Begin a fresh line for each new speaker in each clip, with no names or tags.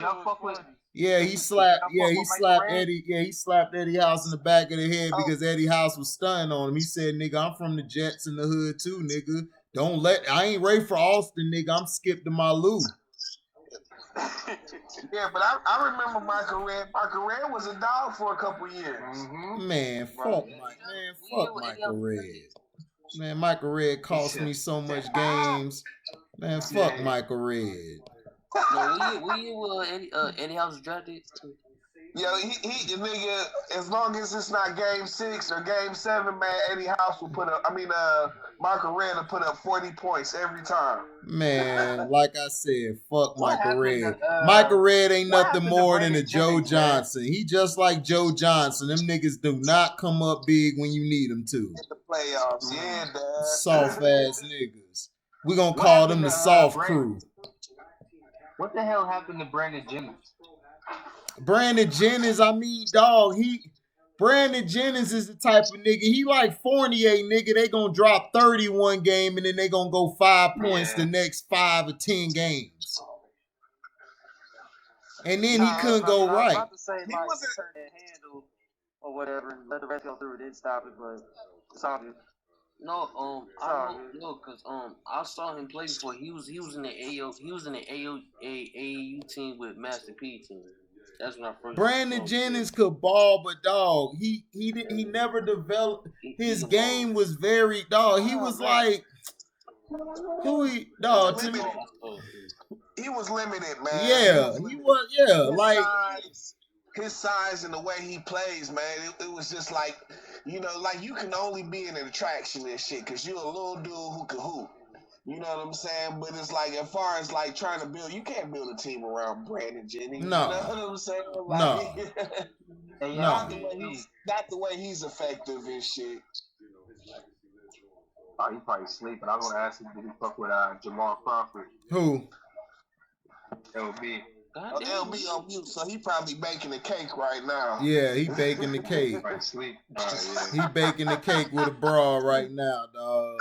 Y'all fuck with.
Yeah, he slapped Eddie. Yeah, he slapped Eddie House in the back of the head because Eddie House was stunning on him. He said, "Nigga, I'm from the Jets in the hood too, nigga. I ain't ready for Austin, nigga. I'm skipped to my Lou."
Yeah, but I remember Michael Red. Michael Red was a dog for a couple years.
Mm-hmm. Man, fuck Michael Red. Man, Michael Red cost me so much games. Man, fuck Michael Red.
No, we Eddie House drafted too.
Yeah, he nigga, as long as it's not game 6 or game 7, man, Eddie House will put up, Michael Red will put up 40 points every time.
Man, like I said, fuck Michael Red. Michael Red ain't nothing more than a Joe Johnson. He just like Joe Johnson. Them niggas do not come up big when you need them to.
In the playoffs, yeah, dad.
Soft ass niggas. We gonna call them the soft crew.
What the hell happened to Brandon Jennings?
Brandon Jennings, Brandon Jennings is the type of nigga, he like Fournier, nigga. They gonna drop 31 game and then they gonna go 5 points the next 5 or 10 games. And then he couldn't go right. I was about to say,
he wasn't turn that handle or whatever and let the rest go through. It didn't stop it, but it's all good.
No, I don't know because I saw him play before. He was in the AAU team with Master P team. That's when I first.
Brandon Jennings could ball, but dog, he never developed. His game was very dog. He was like to me.
He was limited, man.
Yeah, he was like
his size and the way he plays, man. It was just like, like you can only be an attraction and shit because you're a little dude who can hoop. You know what I'm saying? But it's like, as far as like trying to build, you can't build a team around Brandon Jennings.
No.
You know what I'm saying? Like, not the way he's effective and shit.
Oh, he probably sleeping. I was gonna ask him, did he fuck with Jamal Crawford?
Who?
LB.
LB on mute, so he probably baking the cake right now.
Yeah, he baking the cake. He baking the cake with a bra right now, dog.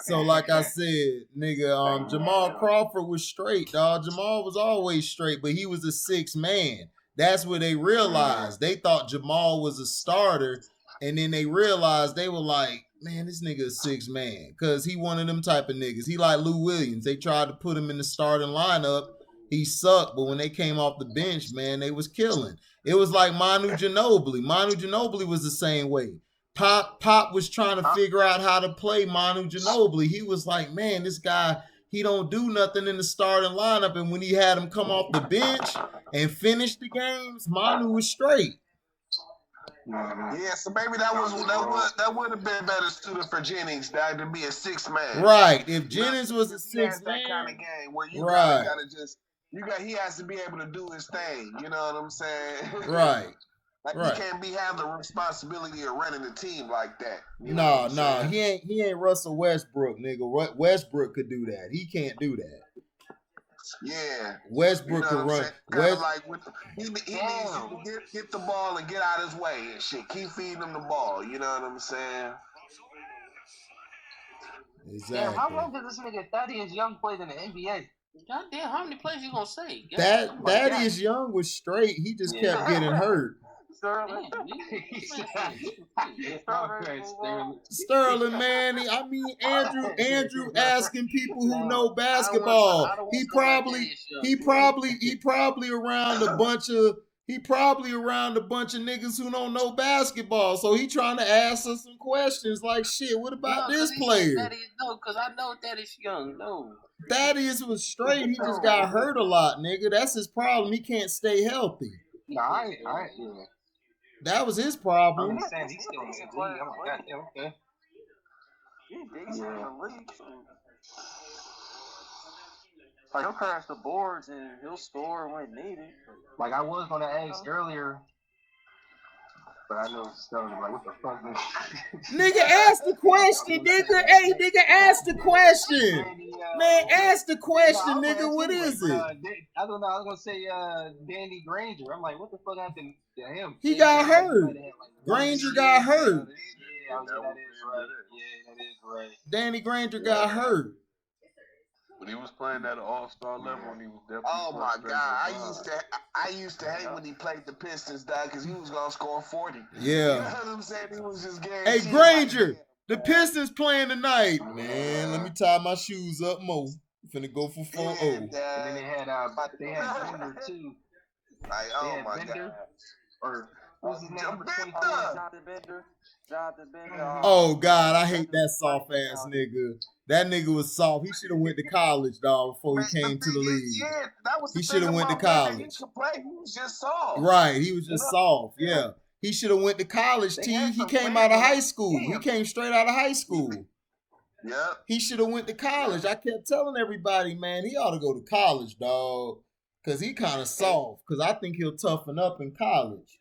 So like I said, nigga, Jamal Crawford was straight, dog. Jamal was always straight, but he was a 6th man. That's what they realized. They thought Jamal was a starter, and then they realized they were like, man, this nigga a 6th man. Because he one of them type of niggas. He like Lou Williams. They tried to put him in the starting lineup. He sucked, but when they came off the bench, man, they was killing. It was like Manu Ginobili. Manu Ginobili was the same way. Pop was trying to figure out how to play Manu Ginobili. He was like, man, this guy, he don't do nothing in the starting lineup. And when he had him come off the bench and finish the games, Manu was straight.
Yeah, so maybe that would have been better suited for Jennings to be a 6th man.
Right. If Jennings was a 6th man,
that kind of game where you gotta just he has to be able to do his thing. You know what I'm saying?
Right.
He can't have the responsibility of running the team like that.
No, he ain't Russell Westbrook, nigga. Westbrook could do that. He can't do that.
Yeah,
Westbrook could run.
He needs to get the ball and get out his way and shit. Keep feeding him the ball. You know what I'm saying?
Exactly.
Damn, how long did this nigga Thaddeus Young play in the NBA?
Goddamn, how many plays you gonna say?
Thaddeus Young was straight. He just kept getting hurt. Sterling, man. I mean, Andrew asking people who know basketball. He probably around a bunch of niggas who don't know basketball. So he trying to ask us some questions like, shit, what about this player?
No, because I know Thaddeus Young. No.
Thaddeus was straight. He just got hurt a lot, nigga. That's his problem. He can't stay healthy.
Nah, I
That was his problem.
I'm saying he's still in the league. I'm like, goddamn, okay.
He's decent in the league. Like, he'll crash the boards and he'll score when needed.
Like, I was going to ask earlier, but I know Sterling like, what the fuck?
Nigga, ask the question, nigga. Hey, nigga, ask the question. Man, ask the question, nigga. What is it?
I don't know. I was going to say Danny Granger. I'm like, what the fuck happened to him?
He got hurt. Granger got hurt.
Yeah, that is right.
Danny Granger got hurt.
But he was playing at an all-star level, and he was definitely.
Oh my God! I used to hate when he played the Pistons, dog, because he was gonna score 40.
Yeah.
You know what I'm saying? He was just guaranteed.
Hey, Granger, the Pistons playing tonight, man. Let me tie my shoes up, Mo. Finna go for 4-0.
And then they had Bender too.
Like, oh my God.
Or what was his name? Number 24.
Jonathan Bender.
Oh God, I hate that soft ass nigga. That nigga was soft. He should have went to college, dog, before he came to the league.
Yeah, that was
he should have went to college.
He could play. He was just soft.
Right, he was just soft. Yeah, he should have went to college. He came out of high school. He came straight out of high school.
Yeah.
He should have went to college. I kept telling everybody, man, he ought to go to college, dog, because he kind of soft. Because I think he'll toughen up in college.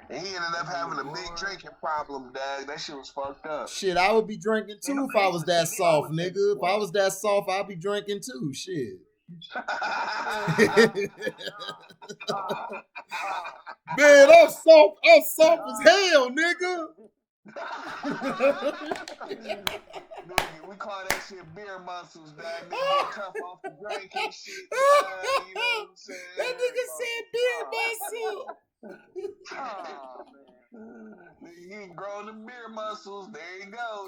And he ended up having a big drinking problem, dog. That shit was fucked up.
Shit, I would be drinking too if I was that soft, nigga. If I was that soft, I'd be drinking too. Shit. Man, I'm soft as hell, nigga.
Nigga, we call that shit beer muscles, dog. Nigga get tough off the drink and shit. You know what I'm saying?
That nigga said beer muscle.
Oh, man. He growing the beer muscles. There you go.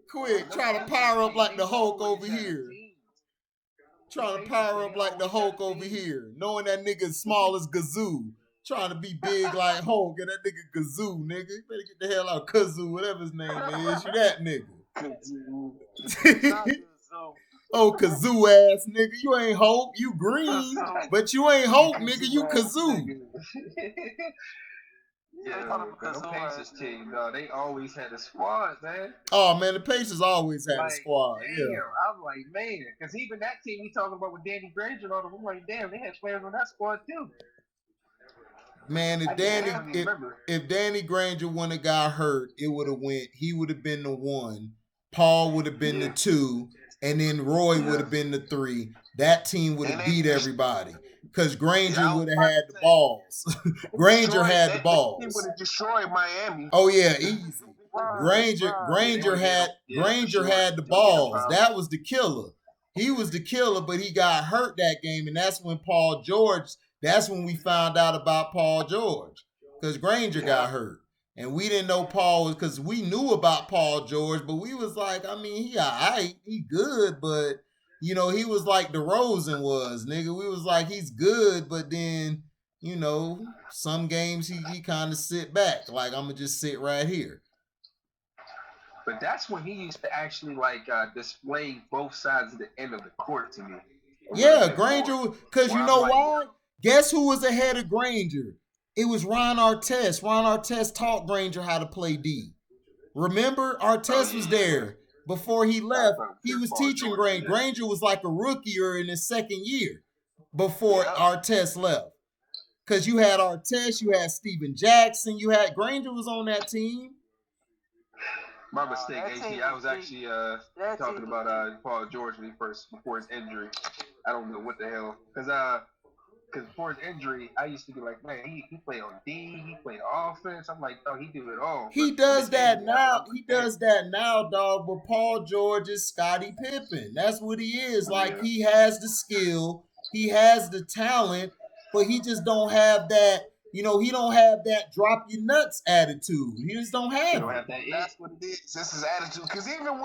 Quick. Trying to power up like the Hulk over here. Trying to power up like the Hulk over here. Knowing that nigga small as Gazoo. Trying to be big like Hulk and that nigga Gazoo, nigga. You better get the hell out of Kazoo, whatever his name is. You that nigga. Oh, Kazoo ass nigga. You ain't Hulk. You green. But you ain't Hulk, nigga. You Kazoo.
Yeah, the Pacers team, they always had a squad, man.
Oh, man, the Pacers always had a squad.
Damn, I'm like, man. Because even that team we talking about with Danny Granger on them, I'm like, damn, they had players on that squad, too.
Man, if Danny Granger wouldn't have got hurt, it would have went. He would have been the 1. Paul would have been the 2, and then Roy would have been the 3. That team would have beat everybody because Granger would have had the balls. Granger had the balls.
He would have destroyed Miami.
Oh yeah, easy. Granger had the balls. That was the killer. He was the killer, but he got hurt that game, and that's when That's when we found out about Paul George, because Granger got hurt. And we didn't know Paul was, because we knew about Paul George, but we was like, I mean, he all right, he good, but, you know, he was like DeRozan was, nigga. We was like, he's good, but then, you know, some games he kind of sit back. Like, I'm going to just sit right here.
But that's when he used to actually, like, display both sides of the end of the court to me.
Yeah, Granger, because you know why? Guess who was ahead of Granger? It was Ron Artest. Ron Artest taught Granger how to play D. Remember, Artest was there before he left. He was teaching Granger. Granger was like a rookie or in his second year before Artest left. Because you had Artest, you had Steven Jackson, Granger was on that team.
My mistake, AC. I was actually talking about Paul George before his injury. I don't know what the hell. Because before his injury, I used to be like, man, he played on D, he played offense. I'm like, oh, he do it all.
He does that now. He does that now, dog. But Paul George is Scottie Pippen. That's what he is. Like, he has the skill, he has the talent, but he just don't have that. You know, he don't have that drop your nuts attitude. He just don't have it.
That's what it is. That's his attitude. Because even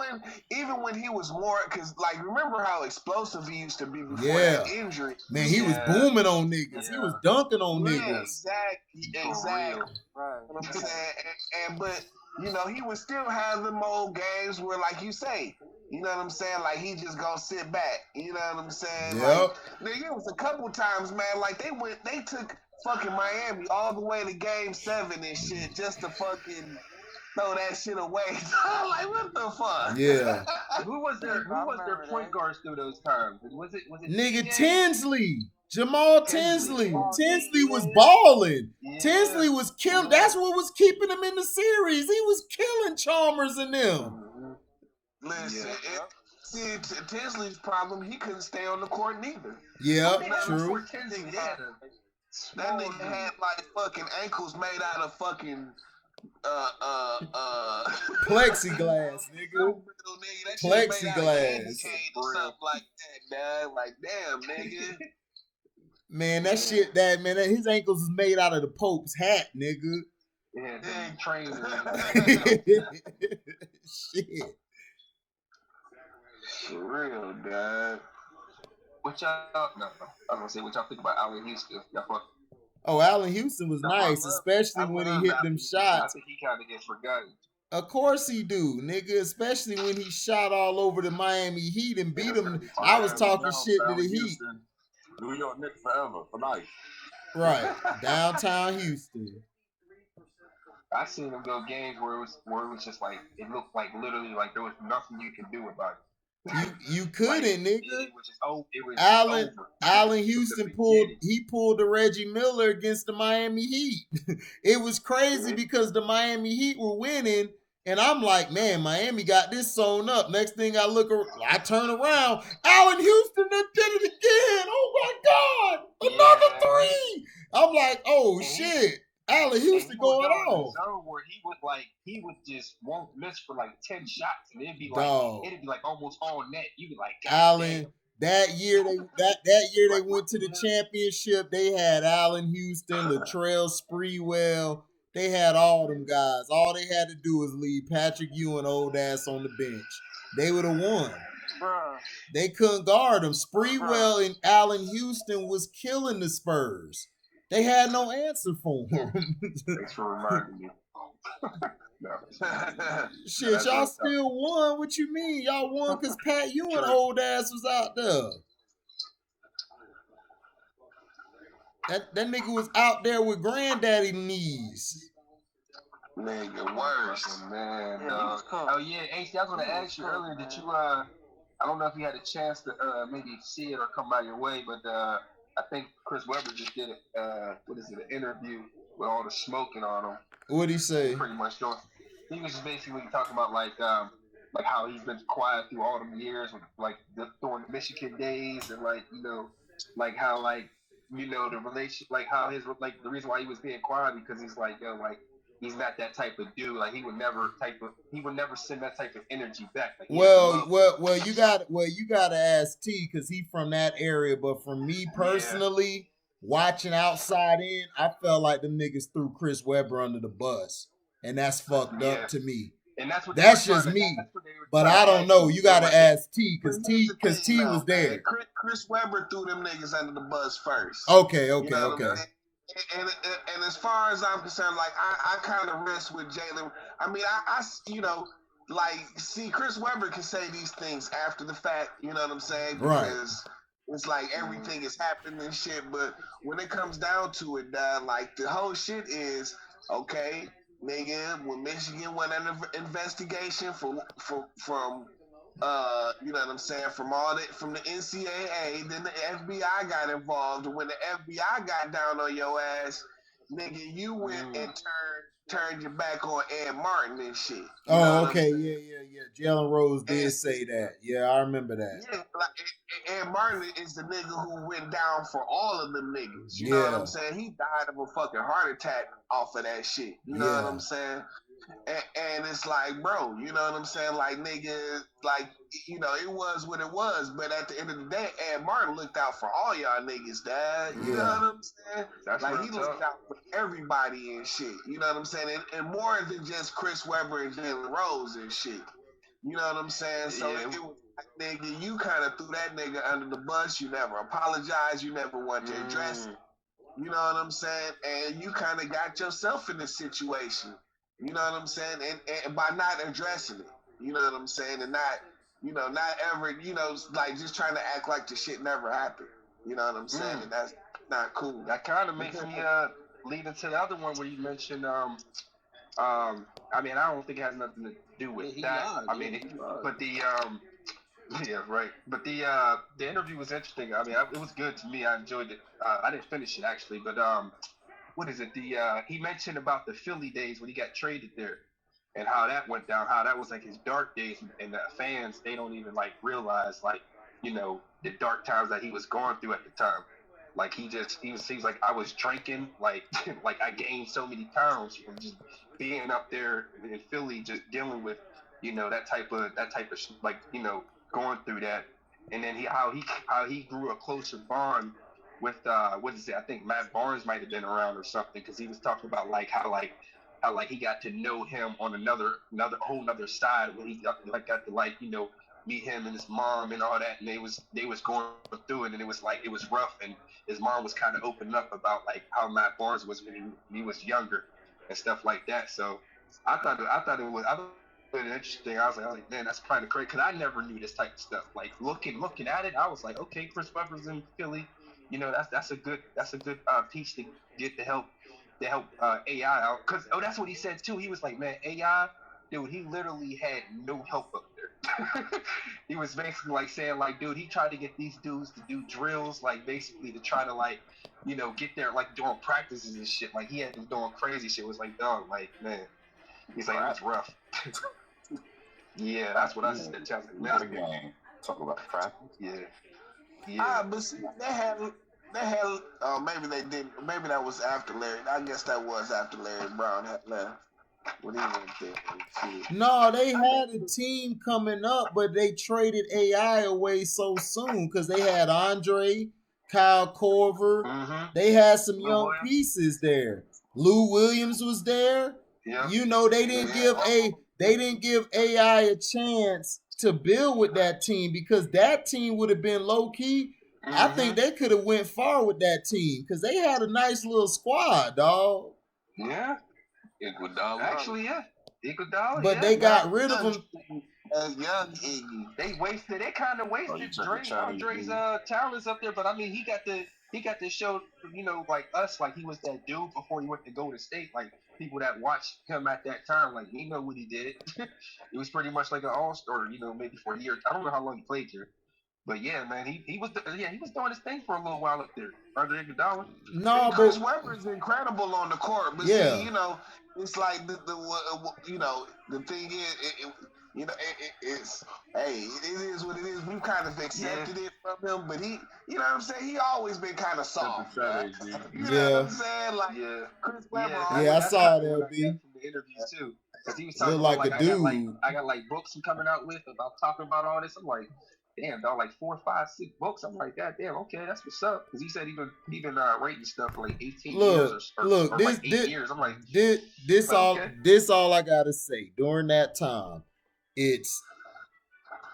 when he was more, because like remember how explosive he used to be before that injury.
Man, he was booming on niggas. Yeah. He was dunking on niggas.
Exactly. Right. You know what I'm saying? But you know, he would still have them old games where, like you say, you know what I'm saying? Like, he just gonna sit back. You know what I'm saying?
Yep.
Like, it was a couple times, man. Like, they took fucking Miami all the way to Game 7 and shit just to fucking throw that shit away. Like, what the fuck?
Yeah.
Who was their point guards through those times? Was it
nigga Tinsley? Jamal Tinsley. Tinsley was balling. Yeah. Tinsley was killing. That's what was keeping him in the series. He was killing Chalmers and them.
Listen, Tinsley's problem, he couldn't stay on the court neither.
Yeah, true.
That nigga had like fucking ankles made out of fucking
Plexiglass, nigga.
That shit made out of candy
Plexiglass.
cane or something like that, man. Like, damn, nigga.
Man, that shit, his ankles is made out of the Pope's hat, nigga.
Yeah, train.
Shit.
For real, dad.
What y'all? No, I was gonna say what y'all think about Allen Houston.
Oh, Allen Houston was nice, especially when he hit them shots.
I think he kind of gets forgotten.
Of course he do, nigga. Especially when he shot all over the Miami Heat and beat them. I was talking shit to the Heat.
New York Knicks forever, for life.
Right, downtown Houston.
I seen him go games where it was just like it looked like literally like there was nothing you could do about it.
You couldn't, nigga.
It was just over.
Allen Houston pulled the Reggie Miller against the Miami Heat. It was crazy because the Miami Heat were winning, and I'm like, man, Miami got this sewn up. Next thing I turn around, Allen Houston done did it again. Oh my God, another three. I'm like, oh shit. Allen Houston going on.
Zone where he would just won't miss for like 10 shots, and it'd be like almost all net. You'd be like, God
Allen.
Damn.
That year they went to the championship. They had Allen Houston, Latrell Sprewell. They had all them guys. All they had to do was leave Patrick Ewing old ass on the bench. They would have won.
Bruh.
They couldn't guard him. Sprewell and Allen Houston was killing the Spurs. They had no answer for him.
Thanks for reminding me. No.
Shit, y'all still won. What you mean? Y'all won because Pat Ewing old ass was out there. That nigga was out there with granddaddy knees.
Nigga, worse.
Man, oh yeah, AC, I was gonna ask you earlier, did you I don't know if you had a chance to maybe see it or come by your way, but I think Chris Webber just did an interview with all the smoking on him.
What'd he say?
Pretty much doing. He was just basically talking about like how he's been quiet through all them years, like during the Michigan days, and like like how the relation, like how his like the reason why he was being quiet because he's like like he's not that type of dude. Like he would never send that type of energy back. Like,
well, you gotta ask T because he from that area. But for me personally, watching outside in, I felt like them niggas threw Chris Webber under the bus, and that's fucked up to me.
And
that's just me. But I don't know. You gotta ask T because T was there.
Chris Webber threw them niggas under the bus first.
Okay.
And as far as I'm concerned, like I kind of rest with Jalen. I mean, I see Chris Webber can say these things after the fact. You know what I'm saying? Because it's like everything is happening and shit. But when it comes down to it, like the whole shit is okay, nigga. When Michigan went under investigation from you know what I'm saying, from the NCAA, then the FBI got involved. And when the FBI got down on your ass, nigga, you went and turned your back on Ed Martin and shit.
Oh, okay, yeah. Jalen Rose did say that. Yeah, I remember that.
Yeah, like Ed Martin is the nigga who went down for all of them niggas. You know what I'm saying? He died of a fucking heart attack off of that shit. You know what I'm saying? And it's like, bro, you know what I'm saying? Like, nigga, like, it was what it was. But at the end of the day, Ed Martin looked out for all y'all niggas, dad. You know what I'm saying? Like, he looked out for everybody and shit. You know what I'm saying? And more than just Chris Webber and Jalen Rose and shit. You know what I'm saying? So it was like, nigga, you kind of threw that nigga under the bus. You never apologized. You never wanted to address it. You know what I'm saying? And you kind of got yourself in this situation. You know what I'm saying? And by not addressing it, you know what I'm saying? And not, not ever, like just trying to act like the shit never happened. You know what I'm saying? And that's not cool.
That kind of makes me lead into the other one where you mentioned, I mean, I don't think it has nothing to do with that. But the, yeah, right. But the interview was interesting. I mean, it was good to me. I enjoyed it. I didn't finish it actually, but what is it? He mentioned about the Philly days when he got traded there, and how that went down. How that was like his dark days, and the fans, they don't even like realize like the dark times that he was going through at the time. Like he seems like I was drinking, like like I gained so many pounds from just being up there in Philly, just dealing with, that type of like, going through that. And then how he grew a closer bond with what is it? I think Matt Barnes might have been around or something, because he was talking about like how he got to know him on another whole nother side, when he got to meet him and his mom and all that, and they was going through it, and it was rough, and his mom was kind of opening up about like how Matt Barnes was when he was younger and stuff like that. So I thought it was interesting. I was like, man, that's kind of crazy, because I never knew this type of stuff. Like looking at it, I was like, okay, Chris Webber's in Philly, that's a good piece to get to help AI out. Because that's what he said too. He was like, man, AI, dude, he literally had no help up there. He was basically like saying, like, dude, he tried to get these dudes to do drills, like basically to try to like, get there, like doing practices and shit. Like he had them doing crazy shit. It was like, dog, like, man, he's like, it was rough. Yeah, that's what I said.
Not a game. Talk about practice.
Yeah.
But see, they had. Maybe they didn't. Maybe that was after Larry. I guess that was after Larry Brown had left. When he went there.
No, they had a team coming up, but they traded AI away so soon because they had Andre, Kyle Korver.
Mm-hmm.
They had some young pieces there. Lou Williams was there.
Yeah.
They didn't give AI a chance to build with that team, because that team would have been low key. Mm-hmm. I think they could have went far with that team because they had a nice little squad, dog.
Yeah. Iguodala. Actually, yeah. Iguodala.
But they got rid of him.
Young Iggy.
They kind of wasted Andre's talents up there, but I mean, he got to show, like us, like he was that dude before he went to Golden State. Like people that watched him at that time, like we know what he did. It was pretty much like an all-star, maybe for a year. I don't know how long he played here. But yeah, man, he was doing his thing for a little while up there. Andre Iguodala.
No,
Chris Webber is incredible on the court, but
yeah.
See, it's like the thing is, it's it is what it is. We've kind of accepted it from him, but he, you know what I'm saying, he always been kind of soft. Right? You know what I'm saying? Like Chris Webber.
Yeah, I saw that LB
from the interview too, because he was talking
about
like
a dude.
I got like books I'm coming out with about talking about all this. I'm like, damn, dog, like 4, 5, 6 books. I'm like, God damn, okay, that's what's up. Because he said he been rating stuff for like 18 years or like 8 years. I'm like,
this all I gotta say. During that time, it's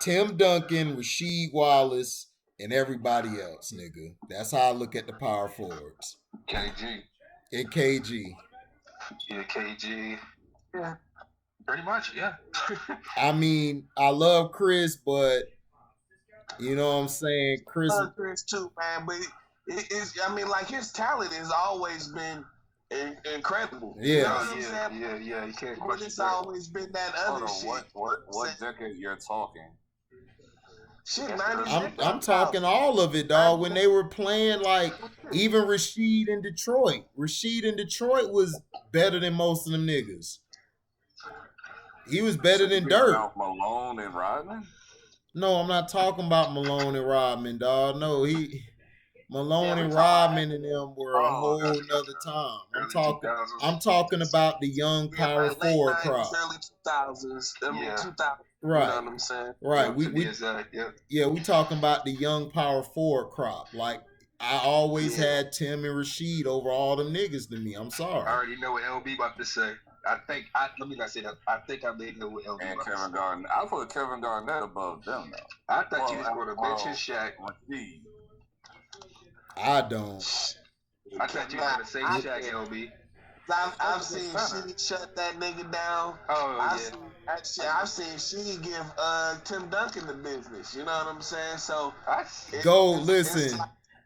Tim Duncan, Rasheed Wallace, and everybody else, nigga. That's how I look at the power forwards.
KG.
And KG.
Yeah, KG. Yeah. Pretty much, yeah.
I mean, I love Chris, but you know what I'm saying? Chris
too, man, but it's, I mean, like his talent has always been incredible.
Yeah.
You know
yeah. You can't
but
question
it's
that.
always been that other shit.
What decade you're talking?
Shit, 90s.
I'm talking all of it, dog. When they were playing, like, even Rasheed in Detroit. Rasheed in Detroit was better than most of them niggas. He was better than Dirk.
Malone and Rodman?
No, I'm not talking about Malone and Rodman, dog. No, Malone and Rodman and them were a whole nother time. I'm talking about the young power forward crop.
Early 2000s, 2000.
Right.
You know what I'm saying?
Right. We talking about the young power forward crop. Like, I always had Tim and Rasheed over all them niggas to me. I'm sorry.
I already know what LB about to say. Let me not say that. I think I may know what LB
and
about
Kevin
to say.
Garnett. I put Kevin Garnett above them, though.
I thought you was going to mention Shaq.
I don't.
I thought you were going to say Shaq, LB.
I've seen she shut that nigga down.
Oh,
I've seen she give Tim Duncan the business. You know what I'm saying? So
listen.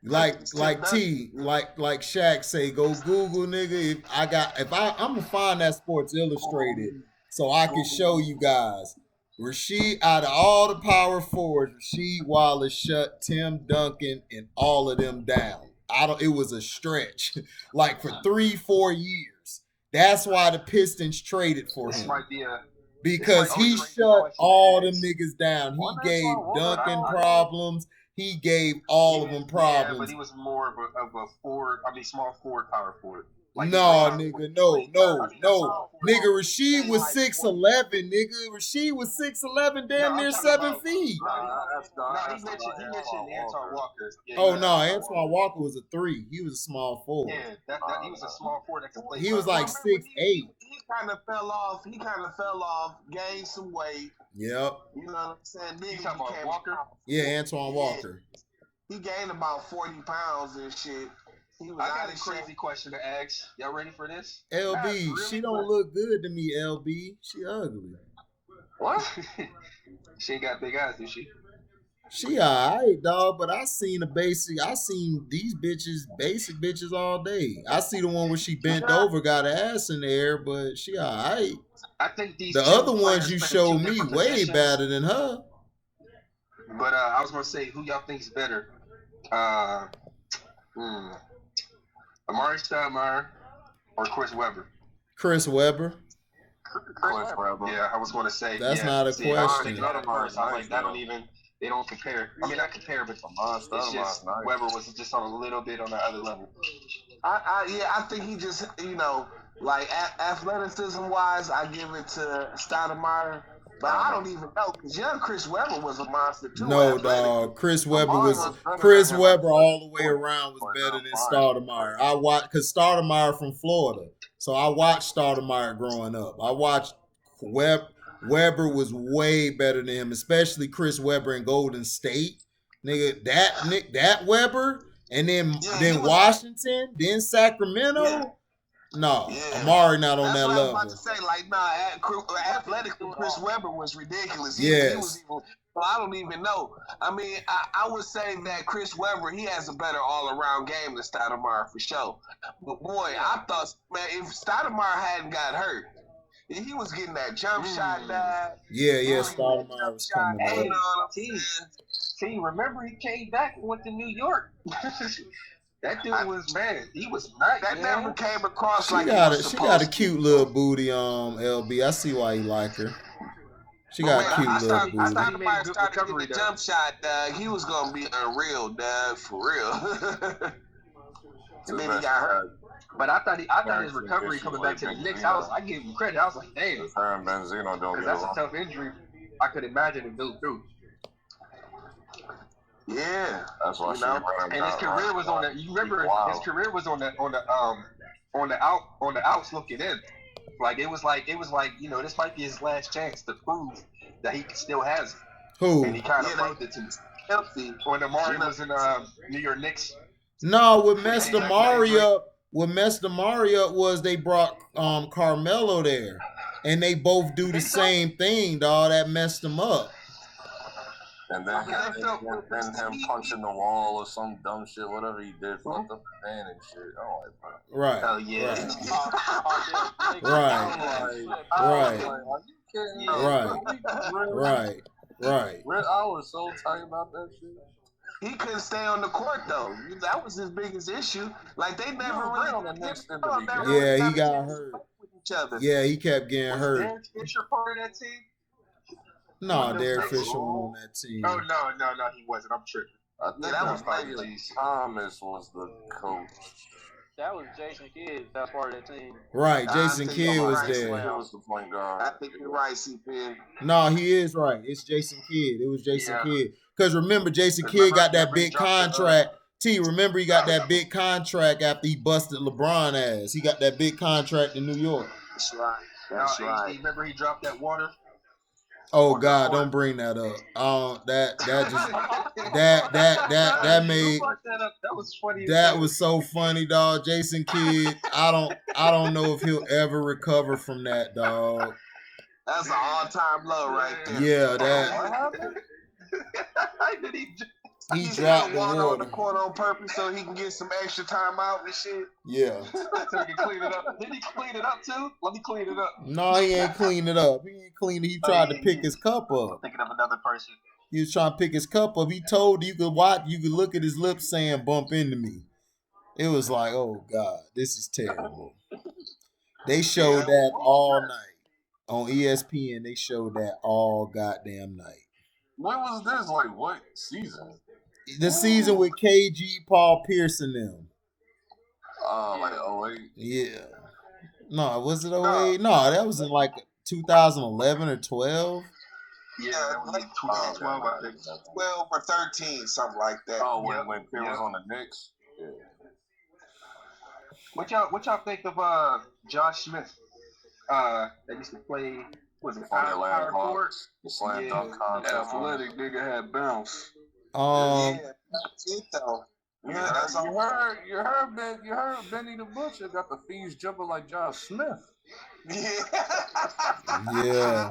Like Shaq say, go Google, nigga. I'm gonna find that Sports Illustrated so I can show you guys. Rasheed, out of all the power forwards, Rasheed Wallace shut Tim Duncan and all of them down. It was a stretch, like for 3-4 years. That's why the Pistons traded for him. Because he shut all them niggas down. He gave Duncan problems. he gave all of them problems.
Yeah, but he was more of a forward. I mean, small forward, power forward. Like
no, nigga, no. Nigga, Rasheed was 6'11", nigga. Rasheed was 6'11", damn near 7 feet.
He mentioned Antoine Walker.
Oh, no, Antoine Walker was a 3. He was a small forward.
Yeah, that he was a small forward that could play.
He was like 6'8".
He kind of fell off. Gained some weight.
Yep.
You know what I'm saying? Then
you talking about Walker?
Yeah, Antoine Walker.
He gained about 40 pounds and shit. I
got a crazy question to ask. Y'all ready for this?
LB, she don't look good to me, LB. She ugly.
What? She ain't got big eyes, do she?
She alright, dog, but I seen these basic bitches all day. I see the one where she bent over, got her ass in the air, but she alright.
I think the
other ones you showed me way better than her.
But I was gonna say, who y'all think's better? Amari Stoudemire or Chris Webber?
Chris Webber.
Yeah, I was going to say.
That's not a question.
I was thinking that at first. I was like, they don't compare. I mean, not compare, but it's just Webber was just on a little bit on the other level.
I think he just, like athleticism wise, I give it to Stoudemire. But I don't even know, because young Chris Webber was a monster too.
No, dog. Chris Webber all the way around was better than Stoudemire. I watched, because Stoudemire from Florida, so I watched Stoudemire growing up. I watched Webber was way better than him, especially Chris Webber in Golden State. Nigga, that Webber, and then Washington, then Sacramento.
Yeah.
No, Amari not on that level.
I was about to say, athletically, Chris Webber was ridiculous.
Yes.
I don't even know. I mean, I would say that Chris Webber, he has a better all-around game than Stoudemire for sure. But boy, I thought, man, if Stoudemire hadn't got hurt, he was getting that jump shot down.
Yeah, Stoudemire was coming back.
See, remember he came back and went to New York. That dude was, man, he was nice. That never came across
she got a cute little booty, LB. I see why you like her. She got a cute little booty.
I started getting the jump shot, dog. He was gonna be unreal, dog, for real. And then he got hurt.
But I thought his recovery coming back to the Knicks, I gave him credit. I was like, damn. Because that's a tough injury. I could imagine him go through.
Yeah,
that's why
and his career was on that. You remember his career was on the outs looking in. Like it was like this might be his last chance to prove that he still has it.
Who?
And he kind of proved it to me. When Amari was in New York Knicks.
No, what messed Amari up was they brought Carmelo there, and they both do the same thing, dog. That messed him up.
And then him punching the wall or some dumb shit, whatever he did, fucked up the fan and shit. Oh,
right.
Oh yeah.
Right.
I was so tight about that shit.
He couldn't stay on the court though. That was his biggest issue. Like they never really on the next end of the game.
Yeah, he got hurt. Yeah, he kept getting hurt.
Derek Fisher part of that team?
No, Derek Fisher wasn't on that team.
Oh, no, he wasn't. I'm tripping.
I think that was Thomas was the coach.
That was Jason Kidd. That was part of that team.
Right, Jason Kidd was there.
He was the point guard.
I think you're right, CP.
No, he is right. It's Jason Kidd. It was Jason Kidd. Because remember, Jason Kidd got that big contract. Remember he got that big contract after he busted LeBron ass. He got that big contract in New York.
That's right. That's right.
Remember he dropped that water?
Oh God, don't bring that up. That was so funny, dog. Jason Kidd, I don't know if he'll ever recover from that, dog.
That's an all-time low right there.
Yeah, that. He dropped the water
on the court on purpose so he can get some extra time out and shit.
Yeah.
So he can clean it up. Did he clean it up too? Let me clean it up.
No, he ain't clean it up. He ain't clean it. He tried to pick his cup up.
I'm thinking of another person.
He was trying to pick his cup up. He told you could look at his lips saying "bump into me." It was like, oh God, this is terrible. They showed that all night on ESPN. They showed that all goddamn night.
When was this? Like what season?
The season with KG, Paul Pierce, and them.
Like 08.
Yeah. No, was it 08? No, that was in like 2011 or 12.
Yeah, that was like 2012, I think.
12 or 13, something like that.
Oh, when Pierce was on the Knicks. Yeah.
What y'all think of Josh Smith? That used to play, was it
Atlanta
Court?
Hawks? The slam dunk contest.
Athletic nigga had bounce.
Yeah, that's it though. Yeah, that's all.
You heard Benny the Butcher got the fiends jumping like Josh Smith.
Yeah.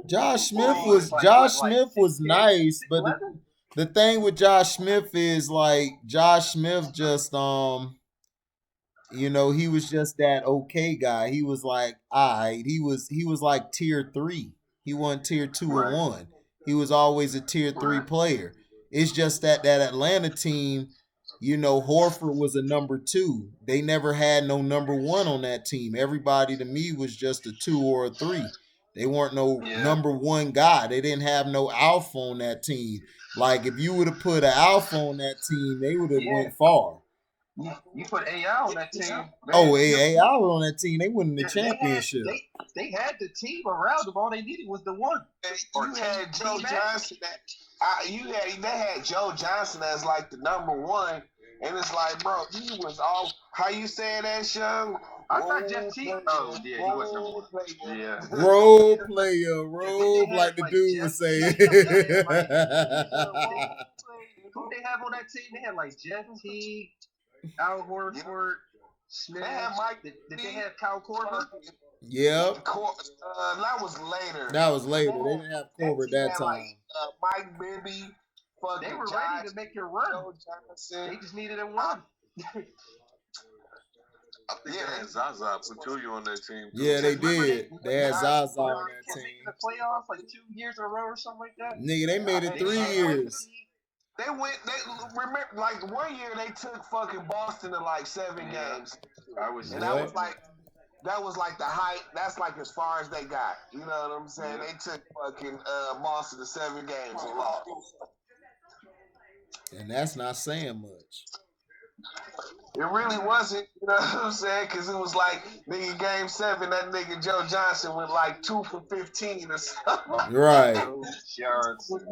Josh Smith was nice, but the thing with Josh Smith is like Josh Smith just you know, he was just that okay guy. He was like, alright, he was like tier 3. He wasn't tier 2 or 1. He was always a tier 3 player. It's just that Atlanta team, you know, Horford was a number 2. They never had no number 1 on that team. Everybody to me was just a 2 or a 3. They weren't no number 1 guy. They didn't have no alpha on that team. Like if you would have put an alpha on that team, they would have went far.
You put AI on that team. Man.
Oh, AI was on that team. They won the championship.
They had the team around them. All they needed was the one.
You had Joe Johnson. They had Joe Johnson as like the number 1, and it's like, bro, he was all. How you say that, Sean?
I thought Jeff T. Oh yeah, he was number 1. Yeah.
Role player, like the dude was saying.
Who they have on that team? They had like Jeff T. Al Horford, Smith. Did they have Kyle Korver?
Yep.
That was later.
They didn't have Korver at that time.
Mike Bibby.
They were ready to make a run. They just needed a run.
I think they had Zaza Pachulia on that team. Too.
Yeah, they did. They had Zaza on that team.
The playoffs like 2 years in a row or something like that.
Nigga, they made it 3 years.
They remember, like 1 year they took fucking Boston to like 7 games. That was like the height. That's like as far as they got. You know what I'm saying? They took fucking Boston to 7 games and lost.
And that's not saying much.
It really wasn't, you know what I'm saying? Because it was like, nigga, game 7, that nigga Joe Johnson went like 2 for 15 or something.
Right.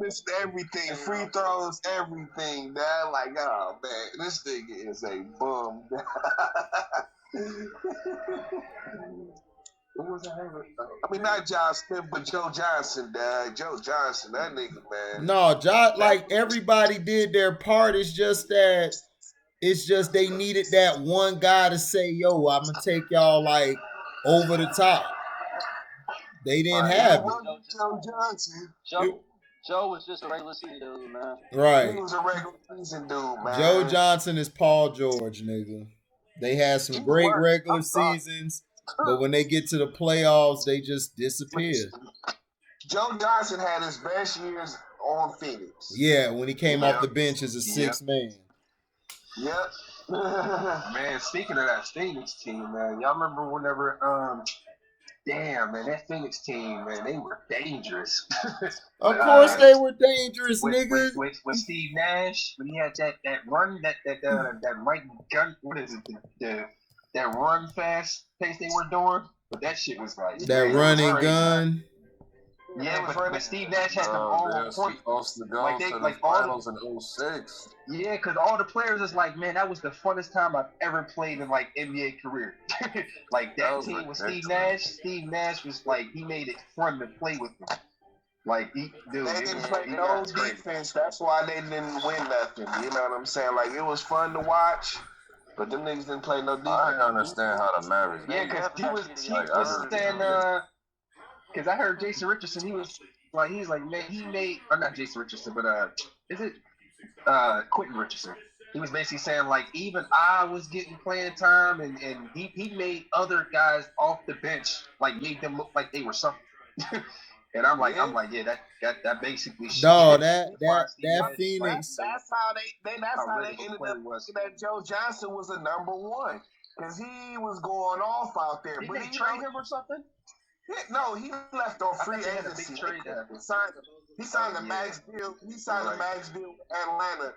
Missed everything, free throws, everything, man. Like, oh, man, this nigga is a bum. I mean, not Josh Smith, but Joe Johnson, dad. Joe Johnson, that nigga, man.
No, like everybody did their part. It's just they needed that one guy to say, yo, I'm going to take y'all like over the top. They didn't have it.
Joe Johnson.
Joe was just a regular season dude, man.
Right.
He was a regular season dude, man.
Joe Johnson is Paul George, nigga. They had some great regular seasons, but when they get to the playoffs, they just disappear.
Joe Johnson had his best years on Phoenix.
Yeah, when he came off the bench as a 6th man.
Yep.
Man, speaking of that Phoenix team, man, y'all remember whenever, damn, man, that Phoenix team, man, they were dangerous.
Of course they were dangerous, nigga.
With Steve Nash, when he had that run, that Mike Gunn, what is it, that run fast pace they were doing, but that shit was like
that running gun.
Yeah, but Steve Nash had them all on point.
Like finals in 06.
Yeah, because all the players is like, man, that was the funnest time I've ever played in like NBA career. Like that team with Steve Nash. Steve Nash was like, he made it fun to play with them. Like they
didn't play no defense. That's why they didn't win nothing. You know what I'm saying? Like it was fun to watch. But them niggas didn't play no defense.
I didn't understand how the Mavericks.
Yeah, because he was saying, because I heard Jason Richardson, he's like, man, he made, or not Jason Richardson, but is it Quentin Richardson? He was basically saying like, even I was getting playing time, and he made other guys off the bench, like made them look like they were something. And I'm like, yeah, that basically.
No, that Phoenix.
That's how they ended up. That Joe Johnson was a number 1 because he was going off out there.
Did they trade him or something?
No, he left on free agency. He signed a max deal. He signed a max deal with Atlanta,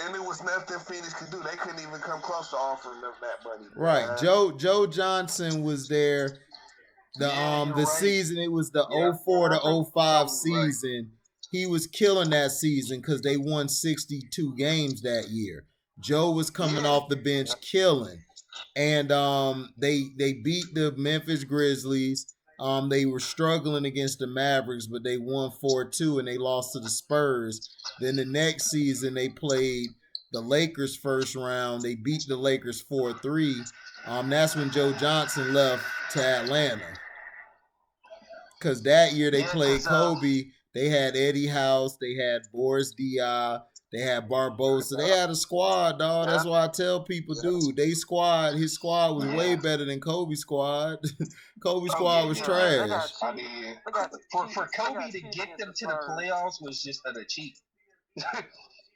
and it was nothing Phoenix could do. They couldn't even come close to offering them that money.
Right.
Man.
Joe Johnson was there. The season, it was the 04 to 05 season. He was killing that season because they won 62 games that year. Joe was coming off the bench killing. And they beat the Memphis Grizzlies. They were struggling against the Mavericks, but they won 4-2 and they lost to the Spurs. Then the next season they played the Lakers first round. They beat the Lakers 4-3. That's when Joe Johnson left to Atlanta. Because that year they played Kobe. They had Eddie House. They had Boris Diaw. They had Barbosa. They had a squad, dog. That's why I tell people, dude, his squad was way better than Kobe's squad. Kobe's squad was trash.
I mean, for Kobe to get them to the playoffs was just an achievement.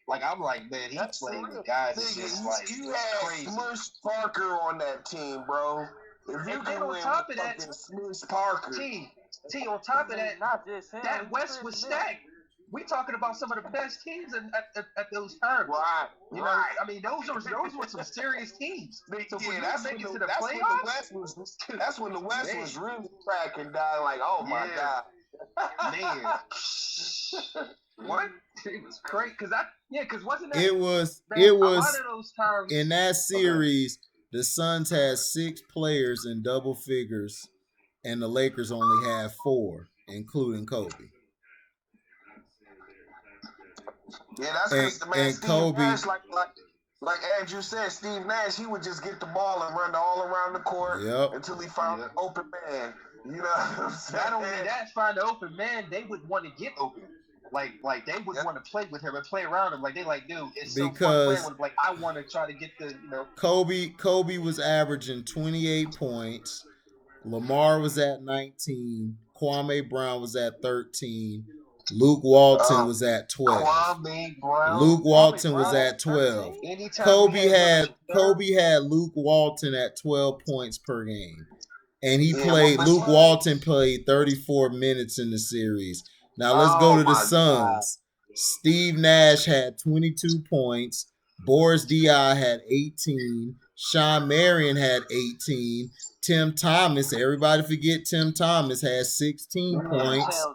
Like, I'm like, man, he played with guys that's just like
you had
crazy.
Smush Parker on that team, bro. If you can win
top of that,
Smush Parker.
T, on top of that,
not just him,
that West was stacked. We talking about some of the best teams at those times.
Right.
You know, I mean, those were some serious teams. So
that's when the West was really cracking down. Like, oh my god,
man. What? It was crazy because wasn't that?
It was
a lot of those times
in that series. The Suns had 6 players in double figures, and the Lakers only had 4, including Kobe.
Yeah, that's because the man
and
Steve
Kobe,
Nash, like Andrew said, Steve Nash, he would just get the ball and run all around the court until he found an open man. You know what I'm saying?
Not only that, find an open man, they would want to get open. Like they would want to play with him and play around him. Like they like, dude, it's so fun playing with him. Like I want to try to get the,
Kobe was averaging 28 points. Lamar was at 19. Kwame Brown was at 13. Luke Walton was at 12. Luke Walton was at 12. Kobe had Luke Walton at 12 points per game. And Luke Walton played 34 minutes in the series. Now let's go to the Suns. Steve Nash had 22 points. Boris Diaw had 18. Sean Marion had 18. Tim Thomas, everybody forget Tim Thomas, had 16 points.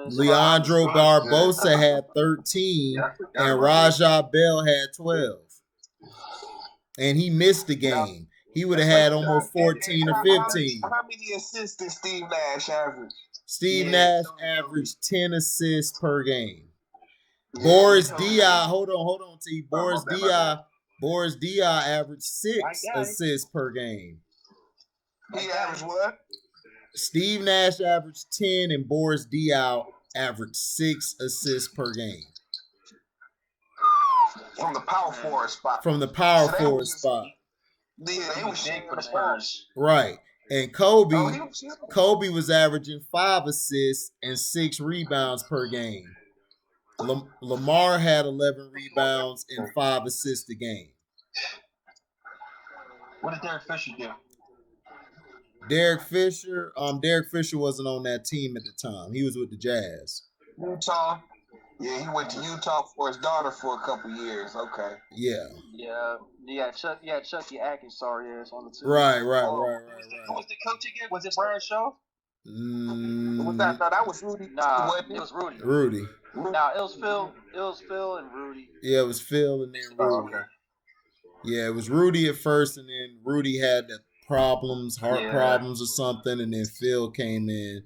Leandro Barbosa had 13. And Rajah Bell had 12. And he missed the game. He would have had almost 14 or 15.
How many assists did Steve Nash average?
Steve Nash averaged 10 assists per game. Boris Diaw, hold on, T. Boris Diaw averaged 6 assists per game.
He averaged what?
Steve Nash averaged 10 and Boris Diaw averaged 6 assists per game.
From the power forward spot.
Yeah, they was big for the Spurs.
Right. And Kobe was averaging 5 assists and 6 rebounds per game. Lamar had 11 rebounds and 5 assists a game.
What did Derek Fisher do?
Derek Fisher wasn't on that team at the time. He was with the Jazz.
Utah. Yeah, he went to Utah for his daughter for a couple years. Okay.
Yeah. Chucky Atkins, sorry ass on the team.
Right.
Who was the coach again? Was it Brian Shaw?
That was Rudy.
Nah, it was Rudy. Nah, it was Phil and Rudy.
Yeah, it was Phil and then Rudy.
Oh, okay.
Yeah, it was Rudy at first, and then Rudy had the heart problems or something, and then Phil came in.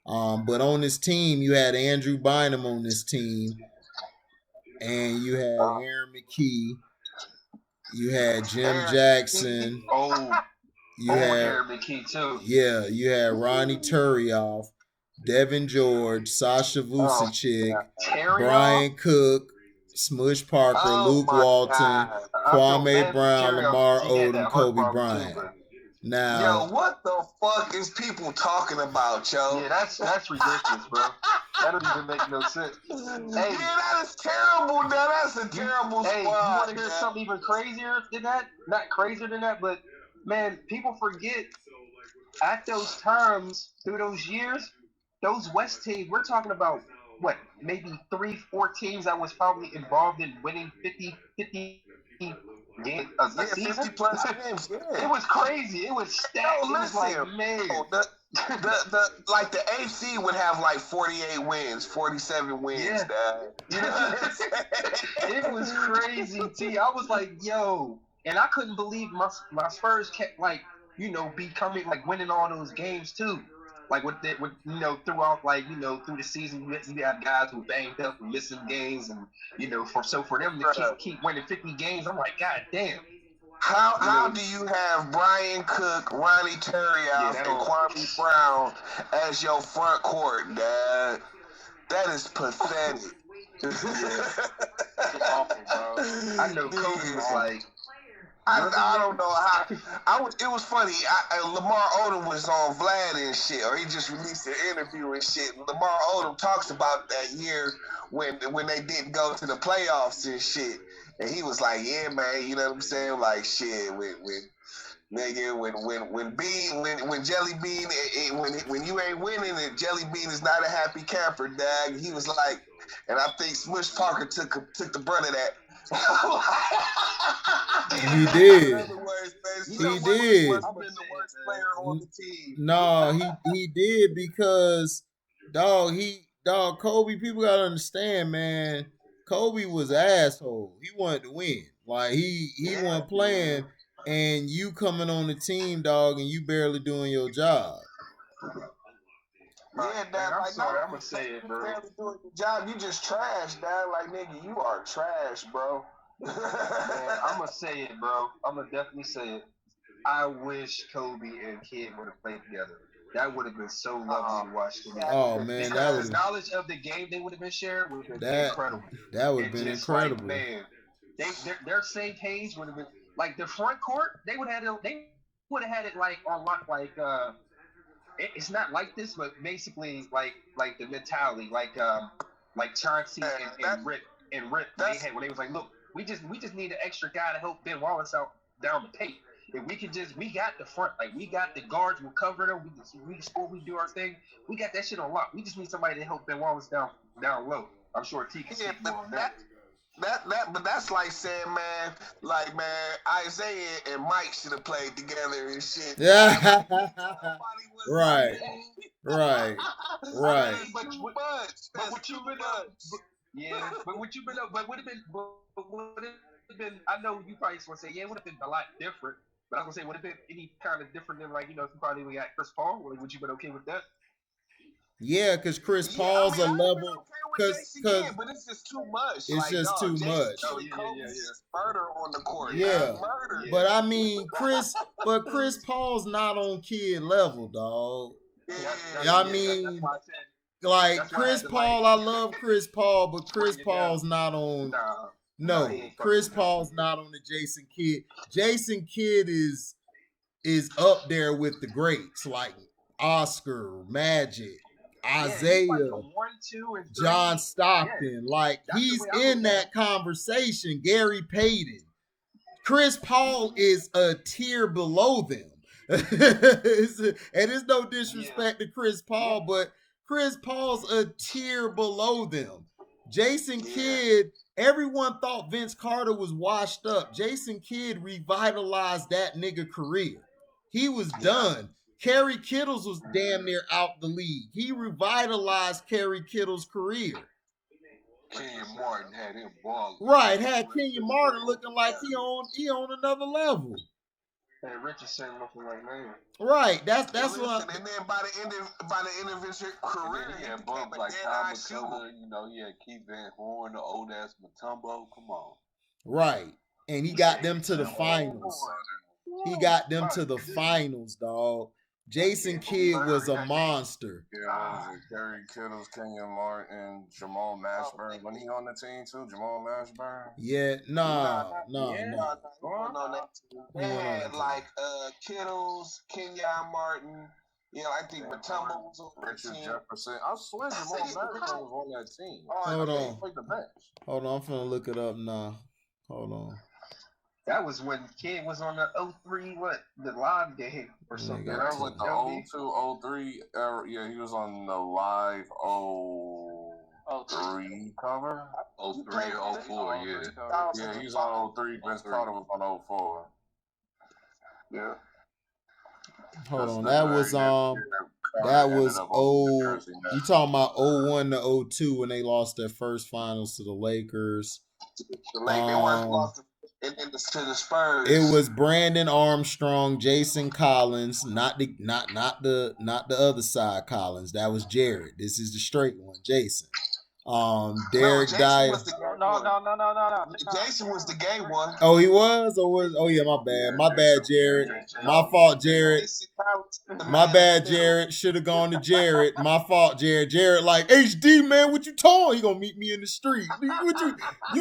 But on this team, you had Andrew Bynum on this team, and you had Aaron McKee, you had Jim Jackson.
You had Aaron McKee too.
Yeah, you had Ronnie Turioff, Devin George, Sasha Vucicic, Brian Cook, Smush Parker, Luke Walton, Kwame Brown, Lamar Odom, Kobe Bryant. Now,
yo, what the fuck is people talking about, yo?
Yeah, that's ridiculous, bro. That don't even make no sense.
Hey, that is terrible. Now that's a terrible squad.
Hey, you want to hear something even crazier than that? Not crazier than that, but man, people forget at those times, through those years, those West teams, we're talking about what, maybe 3-4 teams that was probably involved in winning 50 games a season.
50 plus games. Yeah.
It was crazy. It was stacked. It was like, man.
Like the AC would have like 48 wins, 47 wins.
Yeah. It was crazy, T. I was like, yo, and I couldn't believe my Spurs kept like, becoming like winning all those games too. Like throughout through the season, you have guys who banged up and missing games, and for them to keep winning 50 games, I'm like, God damn.
How do you have Brian Cook, Ronnie Turiaf, and Kwame Brown as your front court, Dad? That is pathetic.
It's awful, bro. I know Kobe was like,
I don't know how. It was funny. Lamar Odom was on Vlad and shit, or he just released an interview and shit. Lamar Odom talks about that year when they didn't go to the playoffs and shit. And he was like, yeah, man, you know what I'm saying? Like, shit, when Jelly Bean, when you ain't winning and Jelly Bean is not a happy camper, dad. He was like, and I think Smush Parker took the brunt of that.
He did.
He
did.
Been the worst player on the team.
No, he did because Kobe, people gotta understand, man. Kobe was an asshole. He wanted to win. Like he wasn't playing, and you coming on the team, dog, and you barely doing your job.
Yeah, Dad.
I'm sorry, I'm gonna say it, bro.
Barely doing your job. You just trash, Dad. Like, nigga, you are trash, bro.
Man, I'm gonna say it, bro. I'm gonna definitely say it. I wish Kobe and Kid would have played together. That would have been so lovely to watch together.
Oh man, that
was knowledge of the game they would have been shared would have been incredible.
That would have been incredible.
Like, man, their same page would have been like the front court. They would have had it like on like it's not like this, but basically like the mentality like Chauncey and Rip they had when they was like, look, we just need an extra guy to help Ben Wallace out down the paint. If we got the front, like we got the guards, we'll cover them, we can score, we do our thing. We got that shit on lock. We just need somebody to help Ben Wallace down low. I'm sure T can speak more on that.
But that's like saying, man, Isaiah and Mike should have played together and shit.
Yeah.
Right.
But what you been up? Yeah, but what you been up? But would have been. I know you probably just want to say, yeah, it would have been a lot different. But I was gonna say, would it have been any kind of different than if you probably got Chris Paul? Would you been okay with that?
Yeah, because Chris Paul's a level.
But it's just too much.
It's just too much.
Murder on the court.
Yeah.
Murder.
But I mean, Chris Paul's not on Kid level, dog. I mean, like Chris Paul, I love Chris Paul, but Chris Paul's not on. No, Chris Paul's not on the Jason Kidd. Jason Kidd is up there with the greats like Oscar, Magic, Isaiah, John Stockton. Like he's in that conversation. Gary Payton. Chris Paul is a tier below them. And it's no disrespect to Chris Paul, but Chris Paul's a tier below them. Jason Kidd, everyone thought Vince Carter was washed up. Jason Kidd revitalized that nigga career. He was done. Kerry Kittles was damn near out the league. He revitalized Kerry Kittles' career.
Kenyon Martin had him balling.
Right, had Kenyon Martin looking like he on another level.
Hey, Richardson looking like man.
Right, that's what.
And then by the end of his career,
he had bumps like Tom McCullough, he had Keith Van Horn, the old ass Mutombo. Come on.
Right, and he got them to the finals. He got them to the finals, dog. Jason Kidd was a monster.
Yeah, Kerry Kittles, Kenyon Martin, Jamal Mashburn. Wasn't he on the team too? Jamal Mashburn?
Yeah, no.
They had like Kittles, Kenyon Martin. Yeah, I think Mutombo was on that team.
Jefferson. I swear Jamal Mashburn was on that team.
Hold on, I'm finna look it up now. Hold on.
That was when Kid was on the 03, the live game or something.
Yeah, that was like the 02, 03 era. Yeah, he was on the live 03 cover.
03 or 04, yeah.
Yeah, he's on 03. Vince Carter was on 04.
Yeah.
Hold on, that was you talking about 01 to 02 when they lost their first finals to the Lakers.
They lost to the Spurs.
It was Brandon Armstrong, Jason Collins, not the other side Collins. That was Jared. This is the straight one, Jason. Derek Dyer.
No. Jason was the gay one.
Oh, he was? Oh, yeah, my bad. My bad, Jared. My fault, Jared. My bad, Jared. Should have gone to Jared. My fault, Jared. Jared like, HD, man, what you talking? He gonna meet me in the street. What you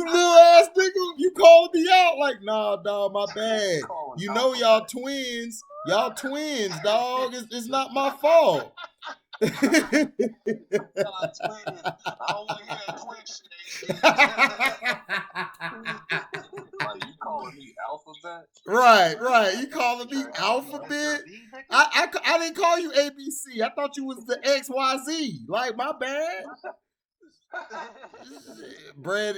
little ass nigga? You calling me out? Like, nah, dog, my bad. You know y'all twins. Y'all twins, dog. It's not my fault.
I don't want to hear that twin shit.
Like, you calling me alphabet?
Right. You calling me alphabet? I didn't call you ABC. I thought you was the XYZ. Like, my bad.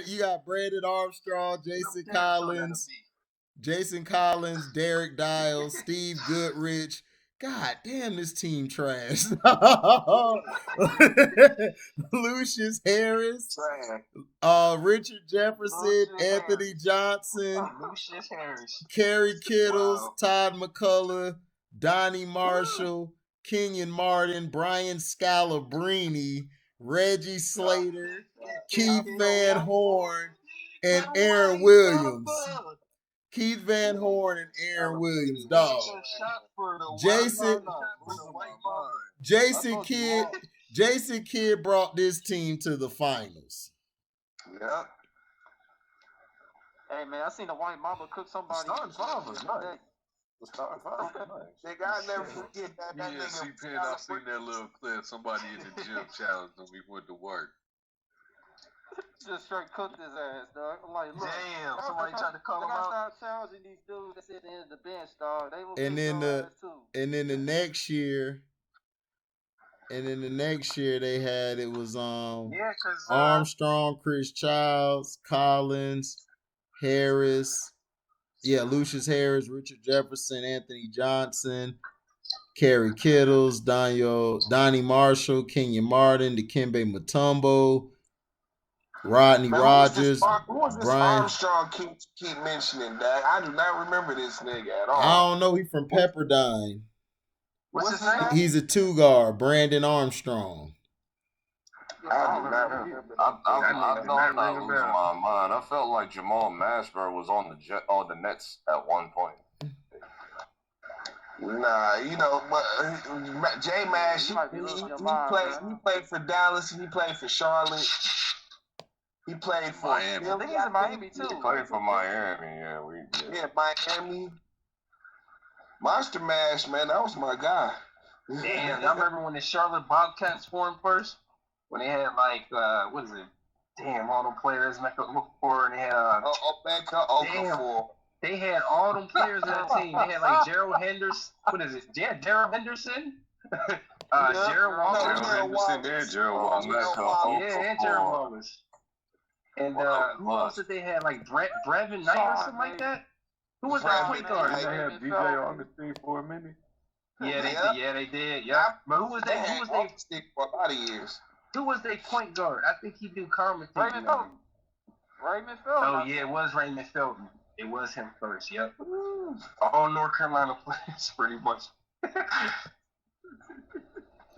You got Brandon Armstrong, Jason Collins, Derek Dials, Steve Goodrich. God damn, this team trash. Lucius Harris, Richard Jefferson, Anthony Johnson, Kerry Kittles, Todd McCullough, Donnie Marshall, Kenyon Martin, Brian Scalabrine, Reggie Slater, Keith Van Horn, and Aaron Williams. Keith Van Horn and Aaron Williams, dog. Jason Kidd brought this team to the finals.
Yeah.
Hey man, I seen the White Mamba cook somebody.
Starting five was nice. The starting five was nice.
Nigga, I never forget that.
Yeah, C-Pen, I seen that little clip. Somebody in the gym challenged him. He went to work.
Just straight cooked his ass, dog. I'm like, look,
damn, somebody tried to call him out.
Stop challenging these dudes that's at the end of the bench, dog. They will
and then the next year they had it was Armstrong, Chris Childs, Collins, Harris, Lucius Harris, Richard Jefferson, Anthony Johnson, Kerry Kittles, Donnie Marshall, Kenyon Martin, Dikembe Mutombo, Rodney Rogers, Brian
Armstrong keep mentioning that. I do not remember this nigga at all.
I don't know. He's from Pepperdine.
What's his name?
He's a 2-guard, Brandon Armstrong.
I do not remember.
I'm not losing my mind. I felt like Jamal Mashburn was on the Nets at one point.
Nah, you know, J Mash, he played for Dallas and he played for Charlotte. He played for
Miami.
I think he's in Miami too.
He played for Miami,
yeah, Miami. Monster Mash, man, that was my guy.
Damn, y'all remember when the Charlotte Bobcats formed first? When they had like what is it? Damn, all them players Mecca for, and they had they had all them players on that team. They had like Gerald Henderson. What is it? Gerald Henderson. Gerald Wallace.
Henderson and Gerald Wallace.
And Gerald Wallace. And who else did they have? Like Brevin Knight or something like that? Who was that point guard?
They had DJ Augustine for a minute.
Yeah, they did. Yeah. But who was they?
For a lot of years.
Who was their point guard? I think he did commentating.
Raymond Felton.
Oh yeah, it was Raymond Felton. It was him first. Yep. All North Carolina players, pretty much.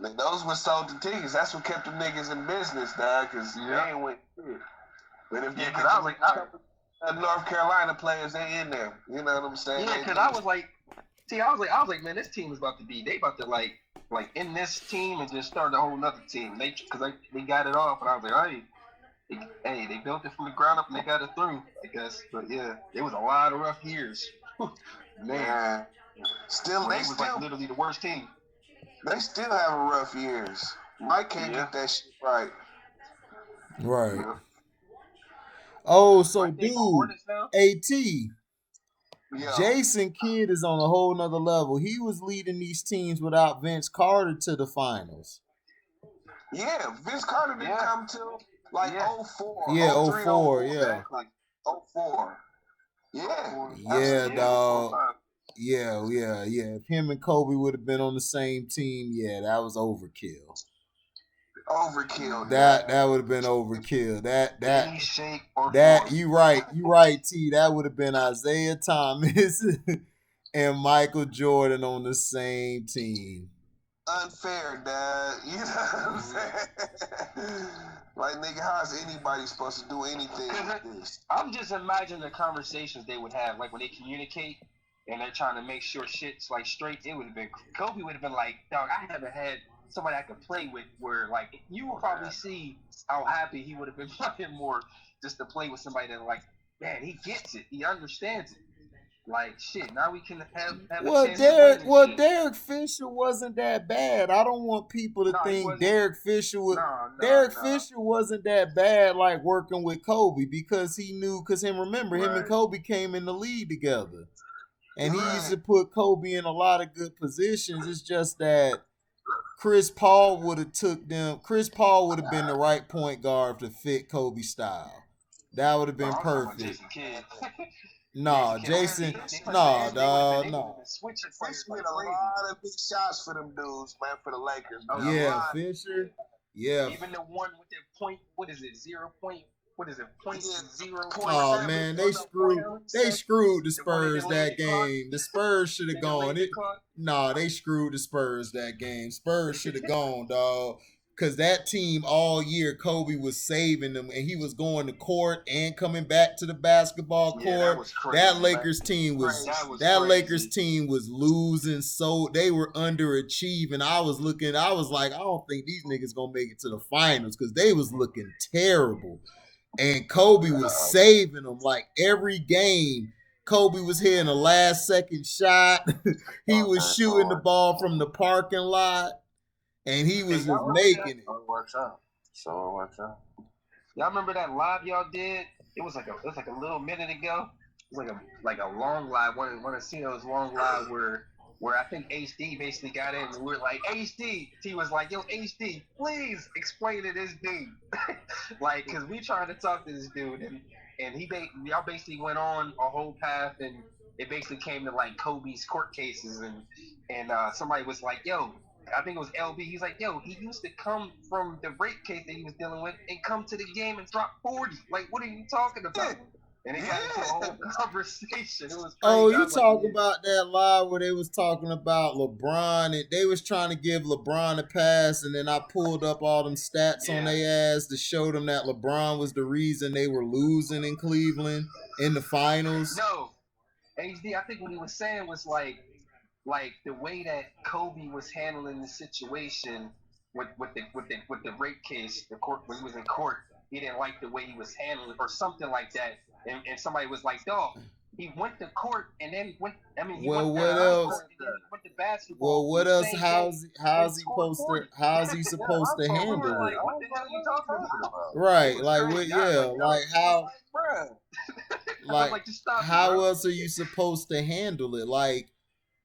Those were sold to tickets. That's what kept them niggas in business, dog. Cause they ain't went. But if
cause I was like,
North Carolina players, they in there. You know what I'm saying?
Yeah, cause I was like, man, this team is about to like in this team and just start a whole nother team. They got it off, and I was like, hey, they built it from the ground up and they got it through, I guess. But yeah, it was a lot of rough years. Man, they was like literally the worst team.
They still having rough years. Mike can't get that shit right.
Right. Oh, so dude, AT.
Yeah.
Jason Kidd is on a whole nother level. He was leading these teams without Vince Carter to the finals.
Yeah, Vince Carter didn't come till like 04.
Yeah,
03,
04,
04,
yeah.
exactly. 04. Yeah.
Yeah, dog. Yeah. If him and Kobe would have been on the same team, yeah, that was overkill.
Overkill.
That would have been overkill. That you right, T. That would have been Isaiah Thomas and Michael Jordan on the same team.
Unfair, Dad. You know what I'm saying? Like, nigga, how's anybody supposed to do anything like this?
I'm just imagining the conversations they would have, like when they communicate and they're trying to make sure shit's like straight. It would have been Kobe would have been like, dog, I haven't had somebody I could play with where like you will probably see how happy he would have been fucking more just to play with somebody that like, man, he gets it, he understands it. Like shit, now we can have a chance to win
Derek Fisher wasn't that bad. I don't want people to think Derek Fisher was Fisher wasn't that bad like working with Kobe because he knew him and Kobe came in the league together. And he used to put Kobe in a lot of good positions. It's just that Chris Paul would have been the right point guard to fit Kobe's style. That would have been perfect. No, Jason. No, dog. No.
Fisher hit a lot of big shots for them dudes, man, for the Lakers. Man.
Yeah, Fisher. Yeah.
Even the one with their point, what is it, 0 point? What is it? 0.0.
Oh man, they screwed the Spurs that game. The Spurs should have gone. They screwed the Spurs that game. Spurs should have gone, dog. Because that team all year, Kobe was saving them, and he was going to court and coming back to the basketball court. That Lakers team was losing, so they were underachieving. I was like, I don't think these niggas gonna make it to the finals because they was looking terrible. And Kobe was saving them like every game. Kobe was hitting a last second shot. He was shooting the ball from the parking lot. And he was just making it.
So it works out.
Y'all remember that live y'all did? It was like a little minute ago. It was like a long live. Want to see those long live where I think HD basically got in and we were like, HD. T was like, yo, HD, please explain to this dude. Like, cause we trying to talk to this dude and y'all basically went on a whole path and it basically came to like Kobe's court cases and somebody was like, yo, I think it was LB. He's like, yo, he used to come from the rape case that he was dealing with and come to the game and drop 40. Like, what are you talking about? And it got into a whole conversation. It was crazy.
Oh, you talking about that live where they was talking about LeBron and they was trying to give LeBron a pass and then I pulled up all them stats on their ass to show them that LeBron was the reason they were losing in Cleveland in the finals.
No. HD, I think what he was saying was like the way that Kobe was handling the situation with the rape case, the court when he was in court, he didn't like the way he was handling or something like that. And somebody was like, dog, he went to court and then went. I mean, he went to basketball.
Well, what else? How's he supposed to handle it?
What the hell are you talking about?
Right, like what? Yeah, like how? Like how else are you supposed to handle it? Like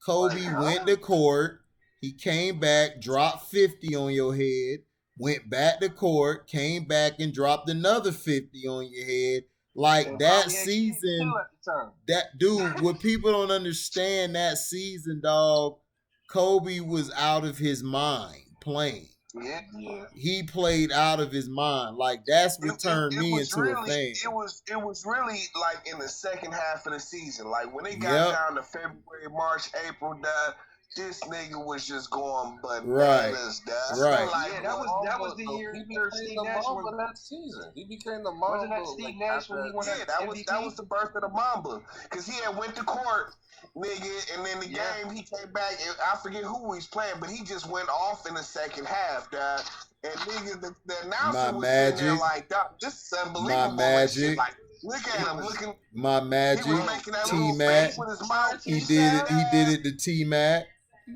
Kobe went to court, he came back, dropped 50 on your head, went back to court, came back and dropped another 50 on your head. Like that season, that dude, what people don't understand that season, dog, Kobe was out of his mind playing.
Yeah.
He played out of his mind. Like that's what turned me into a fan.
It was really like in the second half of the season. Like when it got down to February, March, April, this nigga was just going bananas.
Right.
Like,
that was the year
he became the Mamba that season. He became the Mamba.
Wasn't that Steve Nash when he won
that was the birth of the Mamba. Because he had went to court, nigga, and then the game he came back, and I forget who he's playing, but he just went off in the second half, dog. And nigga, the announcer was sitting there like, dog, this is unbelievable.
My Magic.
Like, look at him looking.
My Magic. T-Mac. He did it to T-Mac.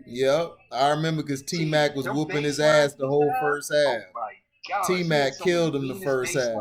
Yep, I remember because T-Mac was whooping his ass the whole first half. T-Mac killed him the first half.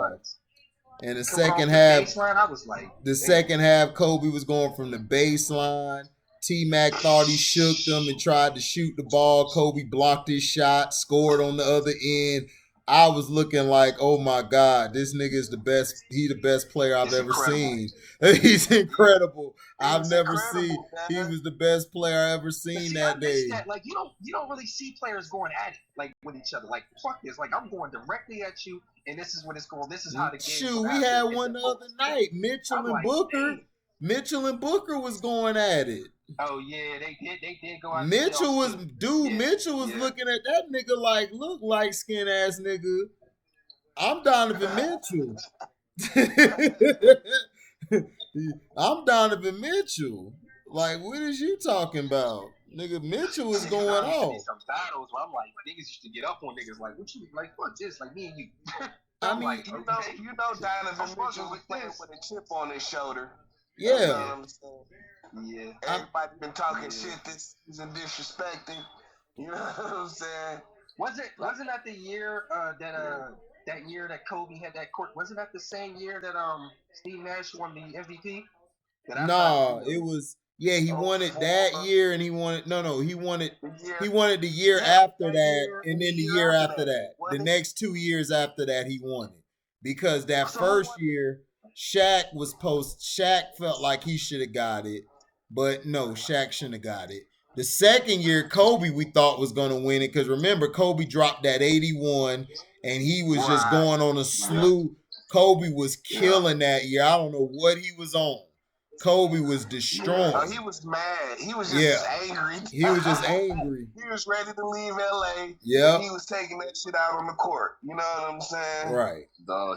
And the second half,
baseline, I was like,
the second half, Kobe was going from the baseline. T-Mac thought he shook them and tried to shoot the ball. Kobe blocked his shot, scored on the other end. I was looking like, oh my God, this nigga is the best. He the best player I've ever seen. He's incredible. I've never seen. He was the best player I ever seen that day.
That. Like you don't really see players going at it like with each other. Like fuck this. Like I'm going directly at you, and this is what it's going. This is how the game.
Shoot, we had one the other night. Mitchell and Booker. Hey. Mitchell and Booker was going at it.
Oh yeah, they did go out.
Mitchell was Mitchell was looking at that nigga like, look, light skin ass nigga. I'm Donovan Mitchell. I'm Donovan Mitchell. Like, what is you talking about? Nigga, Mitchell was going off.
Some battles where I'm like, niggas used to get up on niggas like, what you like? Fuck this, like me and you.
I mean, like, you know, Donovan Mitchell was playing with a chip on his shoulder.
Yeah.
You know what I'm saying?
Yeah.
Everybody been talking shit this season, disrespecting. You know what I'm saying?
Wasn't that the year that year that Kobe had that court? Wasn't that the same year that Steve Nash won the MVP?
No, it was. Yeah, he won it that year, and he won it. He won it. He won it the year after that, and then the year after that. The next 2 years after that, he won it because that first year, Shaq felt like he should have got it, but no, Shaq shouldn't have got it. The second year, Kobe we thought was going to win it because remember, Kobe dropped that 81, and he was just going on a slew. Kobe was killing that year. I don't know what he was on. Kobe was destroying.
Oh, he was mad. He was just angry.
He was just angry.
He was ready to leave LA.
Yeah.
He was taking that shit out on the court. You know what I'm saying?
Right.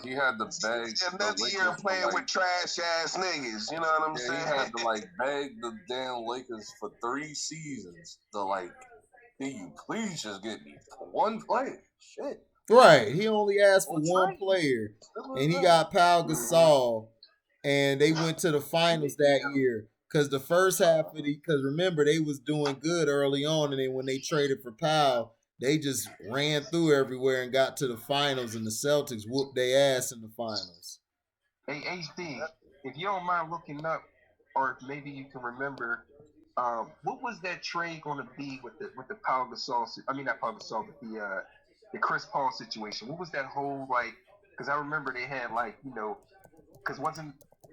He had the bag.
Another year playing with trash ass niggas. You know what I'm saying?
He had to bag the damn Lakers for 3 seasons. Can you please just get me one player? Shit.
Right. He only asked for one player, and he got Pau Gasol. And they went to the finals that year because the first half of because remember, they was doing good early on. And then when they traded for Powell, they just ran through everywhere and got to the finals. And the Celtics whooped their ass in the finals.
Hey, HD, if you don't mind looking up, or maybe you can remember, what was that trade going to be with the Pau Gasol? I mean, not Pau Gasol, but the Chris Paul situation. What was that whole because I remember they had because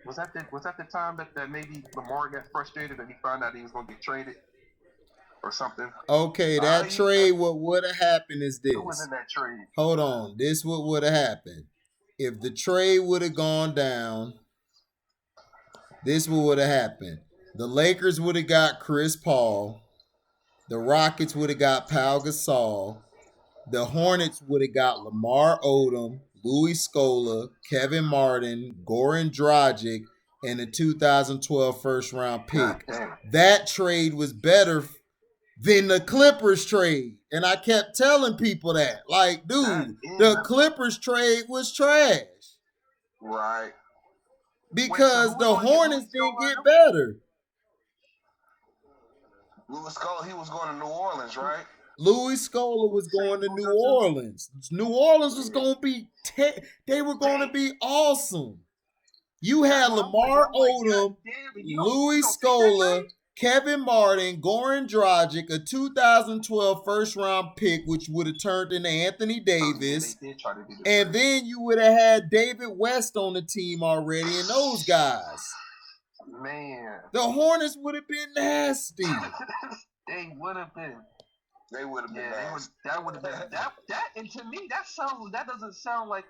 was that the time that maybe Lamar got frustrated and he found out he was going to get traded or something?
Okay, that trade, what would have happened is this.
Who was in that trade?
Hold on. This what would have happened. If the trade would have gone down, this what would have happened. The Lakers would have got Chris Paul. The Rockets would have got Pau Gasol. The Hornets would have got Lamar Odom, Louis Scola, Kevin Martin, Goran Dragic, and a 2012 first-round pick. That trade was better than the Clippers trade. And I kept telling people that. Like, dude, the Clippers trade was trash.
Right.
Because the Hornets didn't get better.
Louis Scola, he was going to New Orleans, right?
Louis Scola was going to New Orleans. New Orleans was going to be they were going to be awesome. You had Lamar Odom, Louis Scola, Kevin Martin, Goran Dragic, a 2012 first-round pick, which would have turned into Anthony Davis. And then you would have had David West on the team already and those guys.
Man.
The Hornets would have been nasty.
They would have been.
They would have been.
That would have been that. And to me, that doesn't sound like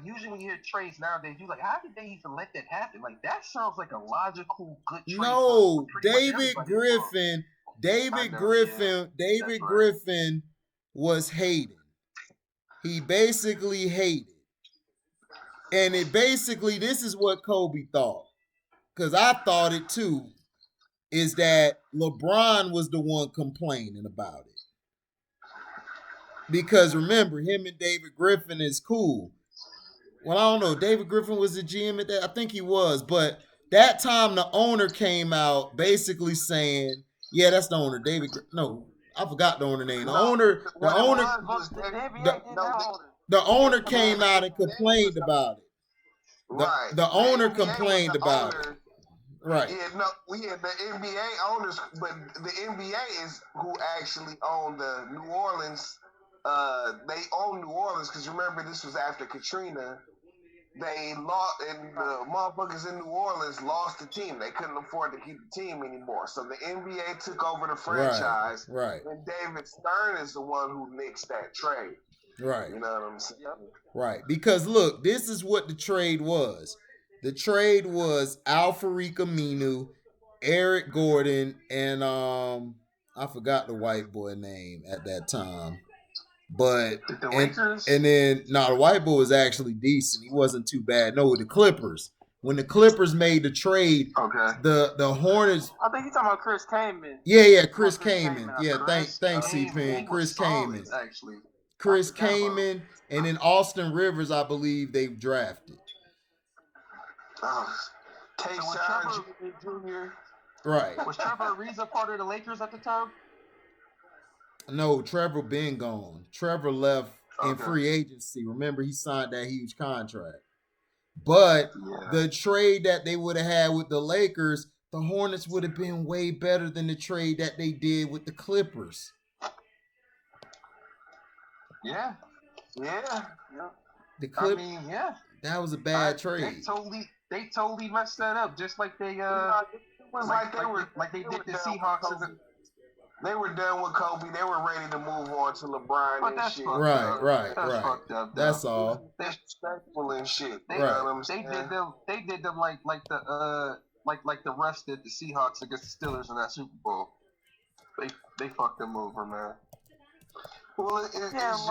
usually when you hear trades nowadays, you're like, how did they even let that happen? Like that sounds like a logical good trade.
No, David Griffin was hated. He basically hated. And this is what Kobe thought. Because I thought it too. Is that LeBron was the one complaining about it. Because remember, him and David Griffin is cool. Well, I don't know. David Griffin was the GM at that. I think he was. But that time the owner came out basically saying, yeah, that's the owner. The owner came out and complained about it. The owner complained about it. Right.
Yeah, no, we had the NBA owners, but the NBA is who actually own the New Orleans. They own New Orleans because remember this was after Katrina. They lost, and the motherfuckers in New Orleans lost the team. They couldn't afford to keep the team anymore. So the NBA took over the franchise.
Right.
And David Stern is the one who nixed that trade.
Right.
You know what I'm saying?
Right. Because look, this is what the trade was. The trade was Al-Farouq Aminu, Eric Gordon, and I forgot the white boy name at that time. But
the Lakers?
And then the white boy was actually decent. He wasn't too bad. No, the Clippers. When the Clippers made the trade, the Hornets.
I think you're talking about Chris Kaman.
Yeah, Chris Kaman. Yeah, thanks, C-Pen. Chris Kaman.
Actually.
Chris Kaman, and then Austin Rivers, I believe they've drafted.
Tayshaun Jr.
Right.
Was Trevor Ariza part of the Lakers at the time?
No, Trevor been gone. Trevor left in free agency. Remember, he signed that huge contract. But the trade that they would have had with the Lakers, the Hornets would have been way better than the trade that they did with the Clippers.
Yeah.
The Clippers. That was a bad trade.
They totally messed that up, just like they they did the Seahawks.
They were done with Kobe. They were ready to move on to LeBron and shit.
Right.
Fucked up,
that's all.
Disrespectful and shit.
They did them like the refs did the Seahawks against the Steelers in that Super Bowl. They fucked them over, man.
Well, it's just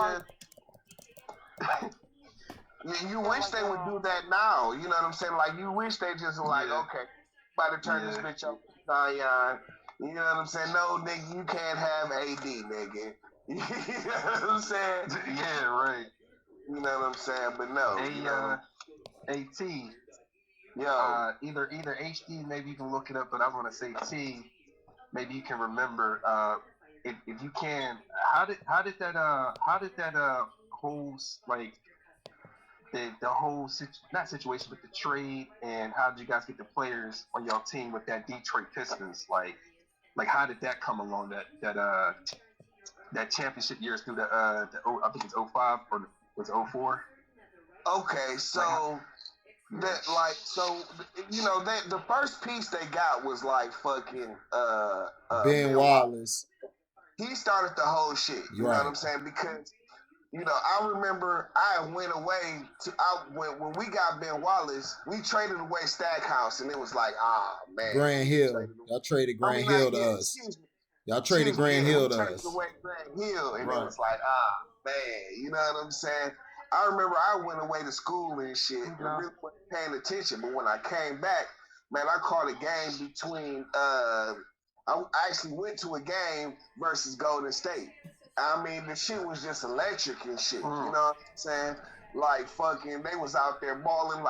you wish they would do that now. You know what I'm saying? Like you wish they just were like, okay, about to turn this bitch up, Zion. You know what I'm saying? No, nigga, you can't have AD, nigga. You know what I'm saying?
Yeah, right.
You know what I'm saying? But no.
AT.
Yo.
Either HD, maybe you can look it up, but I want to say T. Maybe you can remember. If you can, how did that whole like the whole not situation, but the trade, and how did you guys get the players on your team with that Detroit Pistons? Like how did that come along? That championship years through I think it's 05 or was it 04?
Okay, so the first piece they got was like fucking
Ben Wallace.
He started the whole shit. You know what I'm saying? Because I remember I went away when we got Ben Wallace, we traded away Stackhouse, and it was like, man.
Grant Hill. Y'all traded Grant Hill to us. Y'all traded Grant Hill to us.
Traded away Grant Hill, and it was like, man. You know what I'm saying? I remember I went away to school and shit, and really wasn't paying attention. But when I came back, man, I caught a game between. I actually went to a game versus Golden State. I mean, the shit was just electric and shit. You know what I'm saying? Like fucking, they was out there balling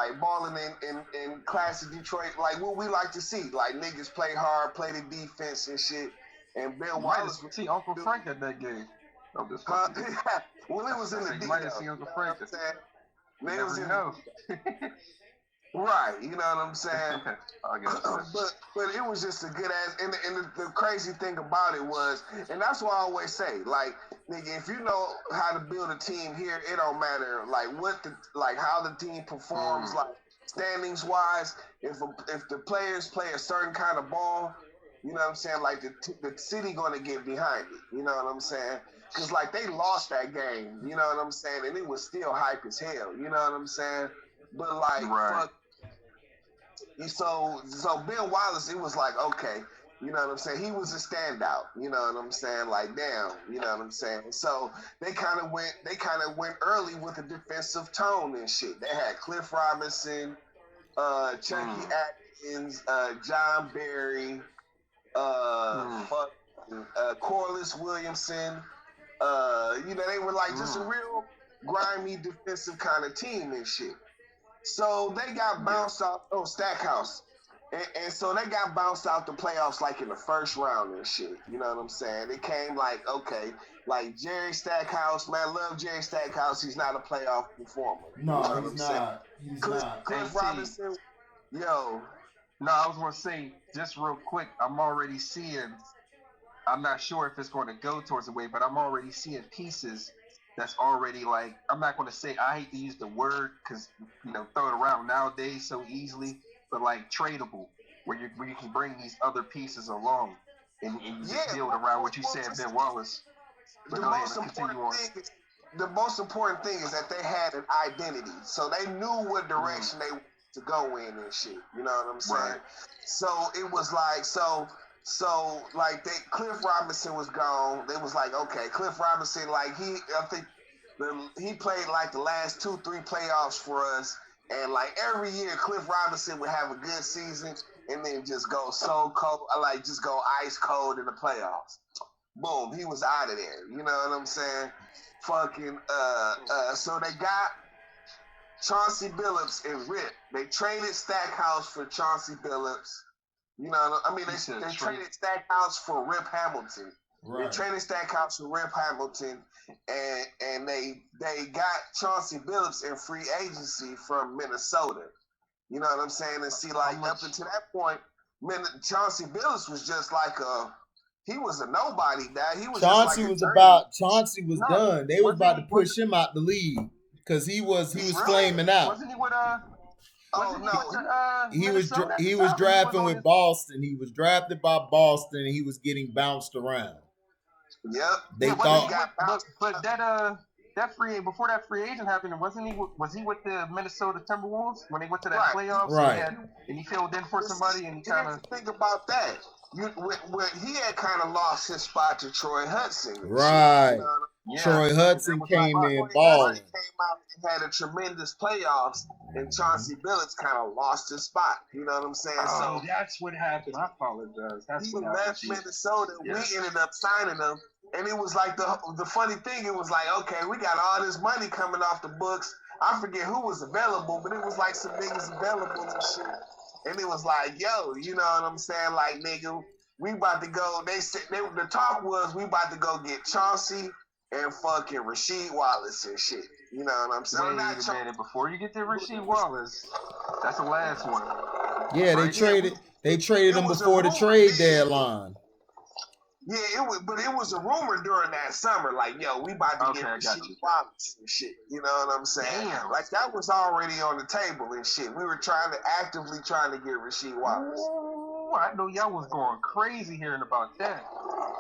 in classic Detroit, like what we like to see. Like niggas play hard, play the defense and shit. And Ben Wallace
see Uncle Frank at that game.
Well, it was in the D.
Might have seen Uncle Frank.
It was in the right, you know what I'm saying? but it was just a good ass, and the crazy thing about it was, and that's why I always say, like, nigga, if you know how to build a team here, it don't matter like how the team performs, like standings wise. If the players play a certain kind of ball, you know what I'm saying? Like the city gonna get behind it. You know what I'm saying? Because like they lost that game, you know what I'm saying, and it was still hype as hell. You know what I'm saying? But like, fuck. So Ben Wallace, it was like, okay, you know what I'm saying? He was a standout, you know what I'm saying? Like, damn, you know what I'm saying? So they kind of went early with a defensive tone and shit. They had Cliff Robinson, Chucky Atkins, John Barry, Corliss Williamson. They were like just a real grimy defensive kind of team and shit. So they got bounced off. Oh, Stackhouse. And so they got bounced out the playoffs like in the first round and shit. You know what I'm saying? It came like, okay, like Jerry Stackhouse, man, I love Jerry Stackhouse. He's not a playoff performer.
No,
you know
he's not. He's not.
Cliff Robinson, yo.
No, I was going to say, just real quick, I'm already seeing, I'm not sure if it's going to go towards the way, but I'm already seeing pieces that's already like, I'm not going to say, I hate to use the word because, throw it around nowadays so easily, but like tradable, where you can bring these other pieces along and you just build around what you said, Ben Wallace. But
the most important thing is that they had an identity, so they knew what direction they wanted to go in and shit. You know what I'm saying?
Right.
So it was like like Cliff Robinson was gone. They was like, okay, Cliff Robinson, like I think he played like the last 2-3 playoffs for us, and like every year Cliff Robinson would have a good season and then just go so cold, like just go ice cold in the playoffs. Boom, he was out of there. You know what I'm saying? Fucking so they got Chauncey Billups and Rip. They traded Stackhouse for Chauncey Billups. You know, I mean, they traded Stackhouse for Rip Hamilton. Right. They traded Stackhouse for Rip Hamilton, and they got Chauncey Billups in free agency from Minnesota. You know what I'm saying? And see, like up until that point, Chauncey Billups was just like he was a nobody. He was
Chauncey
just like
Chauncey was done. They was about to push him out the league because he was flaming out.
Wasn't he with
he was drafting with Boston. He was drafted by Boston and he was getting bounced around.
Yep.
They thought
but that before that free agent happened, was he with the Minnesota Timberwolves when they went to that playoffs?
Right.
And he filled in for somebody and he kind of
think about that. He had kind of lost his spot to Troy Hudson.
Right. Troy Hudson came in balling.
Came out and had a tremendous playoffs, and Chauncey Billups kind of lost his spot. You know what I'm saying?
Oh, so that's what happened. I apologize.
He left Minnesota. Yes. We ended up signing him, and it was like the funny thing. It was like, okay, we got all this money coming off the books. I forget who was available, but it was like some niggas available and shit. And it was like, yo, you know what I'm saying? Like, nigga, we about to go. The talk was we about to go get Chauncey and fucking Rasheed Wallace and shit. You know what I'm saying?
Wait a minute, before you get to Rasheed Wallace, that's the last one.
Yeah, they traded him before the trade deadline.
Yeah, it was a rumor during that summer, like, yo, we about to get Rasheed Wallace and shit. You know what I'm saying?
Damn.
Like that was already on the table and shit. We were actively trying to get Rasheed Wallace.
Ooh, I know y'all was going crazy hearing about that.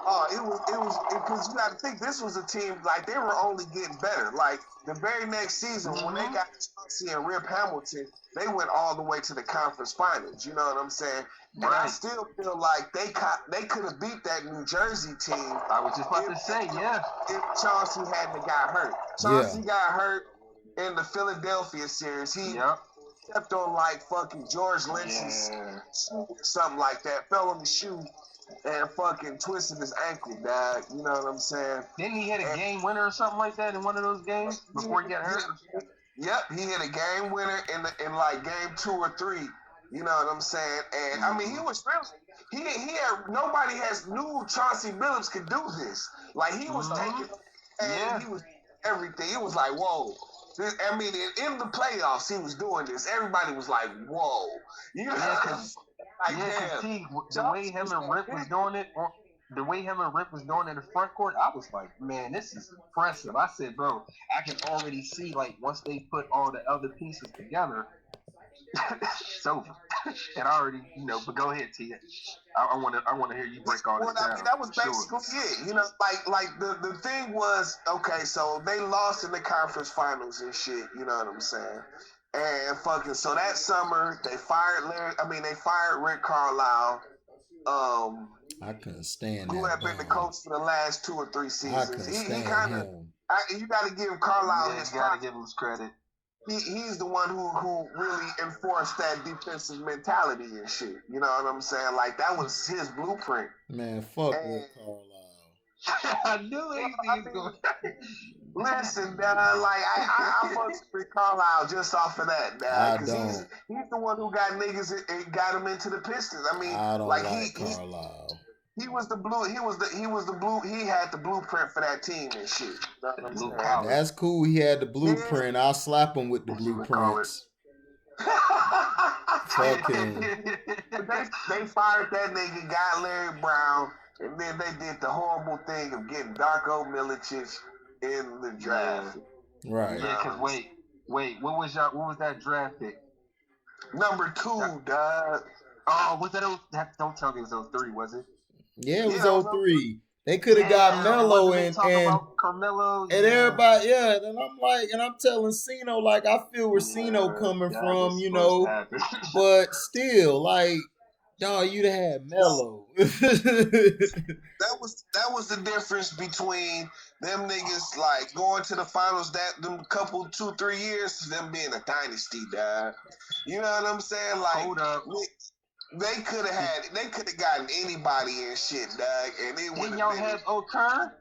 Oh, it was because you got to think this was a team, like they were only getting better. Like the very next season when they got Chauncey and Rip Hamilton, they went all the way to the conference finals. You know what I'm saying? And I still feel like they could have beat that New Jersey team.
I was just about to say, yeah.
If Chauncey hadn't got hurt. Chauncey got hurt in the Philadelphia series. He stepped on like fucking George Lynch's shoe or something like that. Fell on the shoe and fucking twisted his ankle, dad. You know what I'm saying?
Didn't he hit a game winner or something like that in one of those games before he got hurt?
Yep, he hit a game winner in like game 2 or 3. You know what I'm saying? And I mean, he was really, he had, nobody knew Chauncey Billups could do this. Like he was taking, and he was everything. It was like, whoa. I mean, in the playoffs, he was doing this. Everybody was like, whoa. You know?
The way him and Rip was doing it, in the front court, I was like, man, this is impressive. I said, bro, I can already see, like, once they put all the other pieces together, it's over. And I already, but go ahead, Tia. I want to hear you break all this down.
I mean, that was basically it. You know, like the thing was, okay, so they lost in the conference finals and shit. You know what I'm saying? And fucking, so that summer they fired Rick Carlisle.
I couldn't stand
who had been the coach for the last 2 or 3 seasons.
I couldn't stand him.
You got to give Carlisle
his credit.
He's the one who really enforced that defensive mentality and shit. You know what I'm saying? Like that was his blueprint.
Man, fuck Rick Carlisle.
I knew he was going.
Listen, like I fuck with Rick Carlisle just off of that, because he's the one who got niggas and got him into the Pistons. I mean,
I don't
like
Carlisle.
He was the blue. He was the blue. He had the blueprint for that team and shit.
That's cool. He had the blueprint. I'll slap him with the blueprints. Fuck him.
They fired that nigga, got Larry Brown, and then they did the horrible thing of getting Darko Milicic in the draft.
Right.
Yeah, because wait, what was that draft pick?
Number 2, dog.
Oh, was that? Don't tell me it was 03, was it?
Yeah, it was 03. They could have got Melo and
Carmelo,
and everybody, and I'm telling Cino, like, I feel where Cino coming from, you know, but still, like, dog, you'd have had Melo.
That was the difference between them niggas like going to the finals them couple 2-3 years to them being a dynasty, dog. You know what I'm saying? Like,
hold up.
They could have gotten anybody and shit, dog, and it would have been.
Y'all have Okur?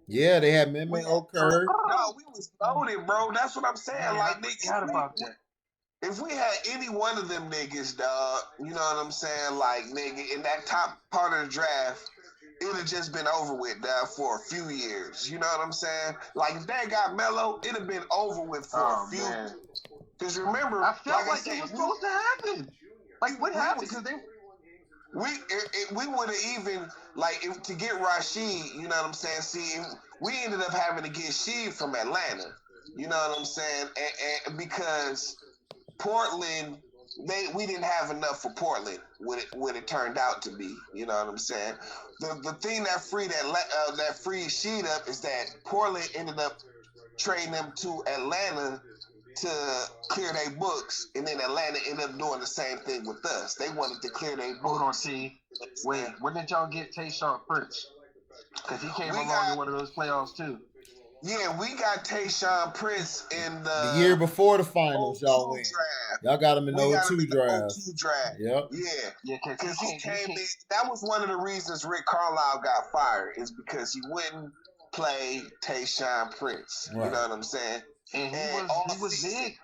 Yeah, they had Mehmet Okur.
No, we was loaded, bro. That's what I'm saying.
Man,
like,
I forgot about that.
If we had any one of them niggas, dog, you know what I'm saying? Like, nigga, in that top part of the draft, it would have just been over with, dog, for a few years. You know what I'm saying? Like, if they got Melo, it'd have been over with for a few. Because remember,
I felt like it was supposed to happen. Like, what happened? Because
we would have even, like, to get Rashid, you know what I'm saying? See, we ended up having to get Sheed from Atlanta. You know what I'm saying? And because Portland, we didn't have enough for Portland. What it turned out to be. You know what I'm saying? The thing that freed Sheed up is that Portland ended up trading them to Atlanta to clear their books, and then Atlanta ended up doing the same thing with us. They wanted to clear their books.
Hold on, see. Wait, when did y'all get Tayshaun Prince? Because he came along in one of those playoffs too.
Yeah, we got Tayshaun Prince in the
year before the finals, y'all went.
Draft.
Y'all got him in the 02 draft.
Yep.
Yeah,
because he came in. That was one of the reasons Rick Carlisle got fired, is because he wouldn't play Tayshaun Prince. Right. You know what I'm saying?
And he was big.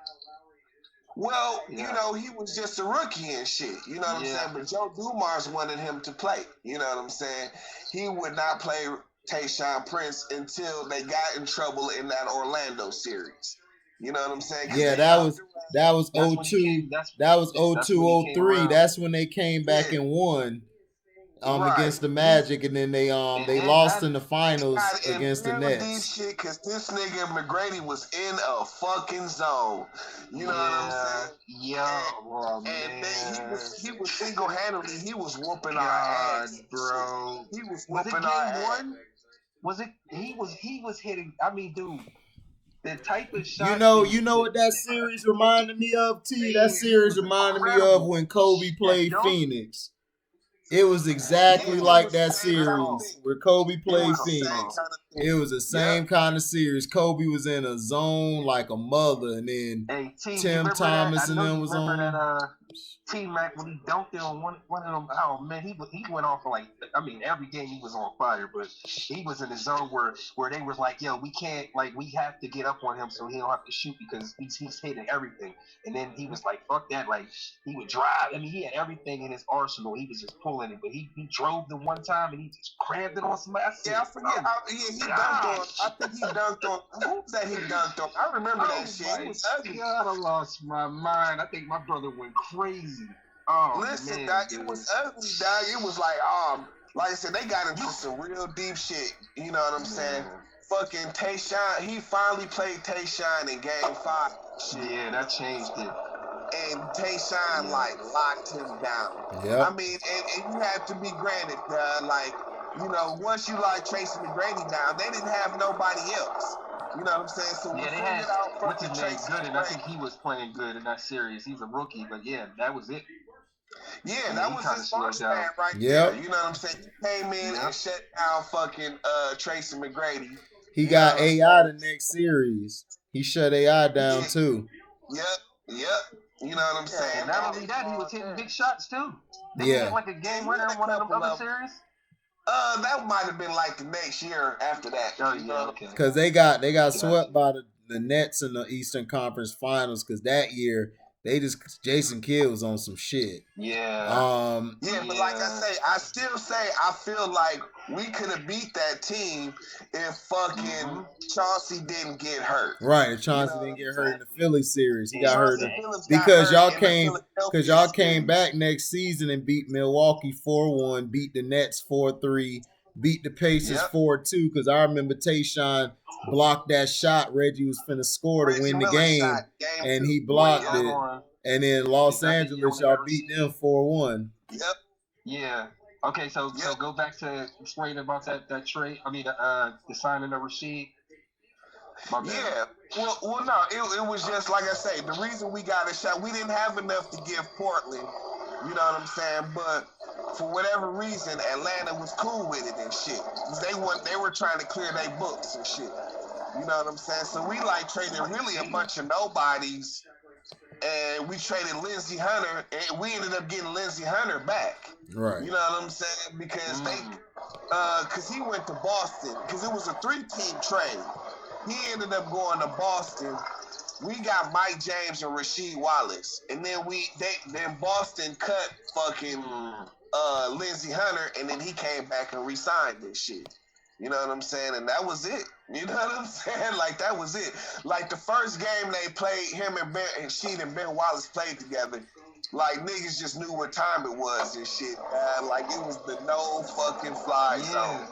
Well, you know, he was just a rookie and shit. You know what I'm saying? But Joe Dumars wanted him to play. You know what I'm saying? He would not play Tayshaun Prince until they got in trouble in that Orlando series. You know what I'm saying?
Yeah, that was 02. That was 02, 03. That's when they came back and won. Against the Magic, and then they lost in the finals against the Nets.
Shit, cause this nigga McGrady was in a fucking zone. You know what I'm saying?
Yeah,
and he was single-handedly, he was whooping our ass,
bro.
He was whooping our ass.
Was it? He was hitting. I mean, dude. The type of shot.
You know what that series reminded me of, T? That series reminded me of when Kobe played Phoenix. It was exactly like that series where Kobe played Phoenix. It was the same kind of series. Kobe was in a zone like a mother, and then Tim Thomas and them was on.
T-Mac, when he dunked it on one of them, oh man, he went off for like, I mean, every game he was on fire, but he was in a zone where they was like, yo, we can't, like, we have to get up on him so he don't have to shoot because he's hitting everything. And then he was like, fuck that, like, he would drive. I mean, he had everything in his arsenal. He was just pulling it, but he drove the one time and he just crammed it on somebody.
I forget. He dunked on. I think he dunked on. Who was that he dunked on? I remember that shit. It was ugly.
God, I lost my mind. I think my brother went crazy.
Listen,
man,
dog, it was ugly, dog. It was like I said, they got into some real deep shit. You know what I'm saying? Fucking Tayshaun, he finally played Tayshaun in Game 5.
Yeah, that changed it.
And Tayshaun locked him down.
Yeah.
I mean, and you have to be granted, like, you know, once you lock Tracy McGrady down, they didn't have nobody else. You know what I'm saying? So
yeah, they had what's his name good, and I think he was playing good in that series. He's a rookie, but yeah, that was it.
Yeah, that was his first man right there. You know what I'm saying? He came in and shut down fucking Tracy McGrady.
He got AI the next series. He shut AI down too.
Yep. You know what I'm saying?
And not only that, he was hitting big shots too. They hit like a game winner in one of them other series.
That might have been like the next year after that.
Oh yeah, okay.
Because they got swept by the Nets in the Eastern Conference Finals. Because that year Jason Kidd was on some shit.
Yeah.
But like I feel like we could have beat that team if fucking Chauncey didn't get hurt.
Right, if Chauncey didn't get hurt in the Philly series, he got hurt because y'all came back next season and beat Milwaukee 4-1, beat the Nets 4-3, beat the Pacers 4-2. Because I remember Tayshaun blocked that shot. Reggie was finna score to win the game, and he blocked it. And then Los Angeles, y'all beat them 4-1.
Yep.
Yeah. Okay, so go back to explaining about that trade. I mean, the signing of Rasheed.
Yeah. Well, no, it was just like I say. The reason we got a shot, we didn't have enough to give Portland. You know what I'm saying? But for whatever reason, Atlanta was cool with it and shit. They were trying to clear their books and shit. You know what I'm saying? So we traded really a bunch of nobodies. And we traded Lindsey Hunter, and we ended up getting Lindsey Hunter back.
Right.
You know what I'm saying? Because because he went to Boston, because it was a 3-team trade. He ended up going to Boston. We got Mike James and Rasheed Wallace, and then then Boston cut fucking Lindsey Hunter, and then he came back and re-signed this shit. You know what I'm saying? And that was it. You know what I'm saying? Like, that was it. Like, the first game they played, him and Sheed and Ben Wallace played together, like, niggas just knew what time it was and shit, man. Like, it was the no fucking fly zone.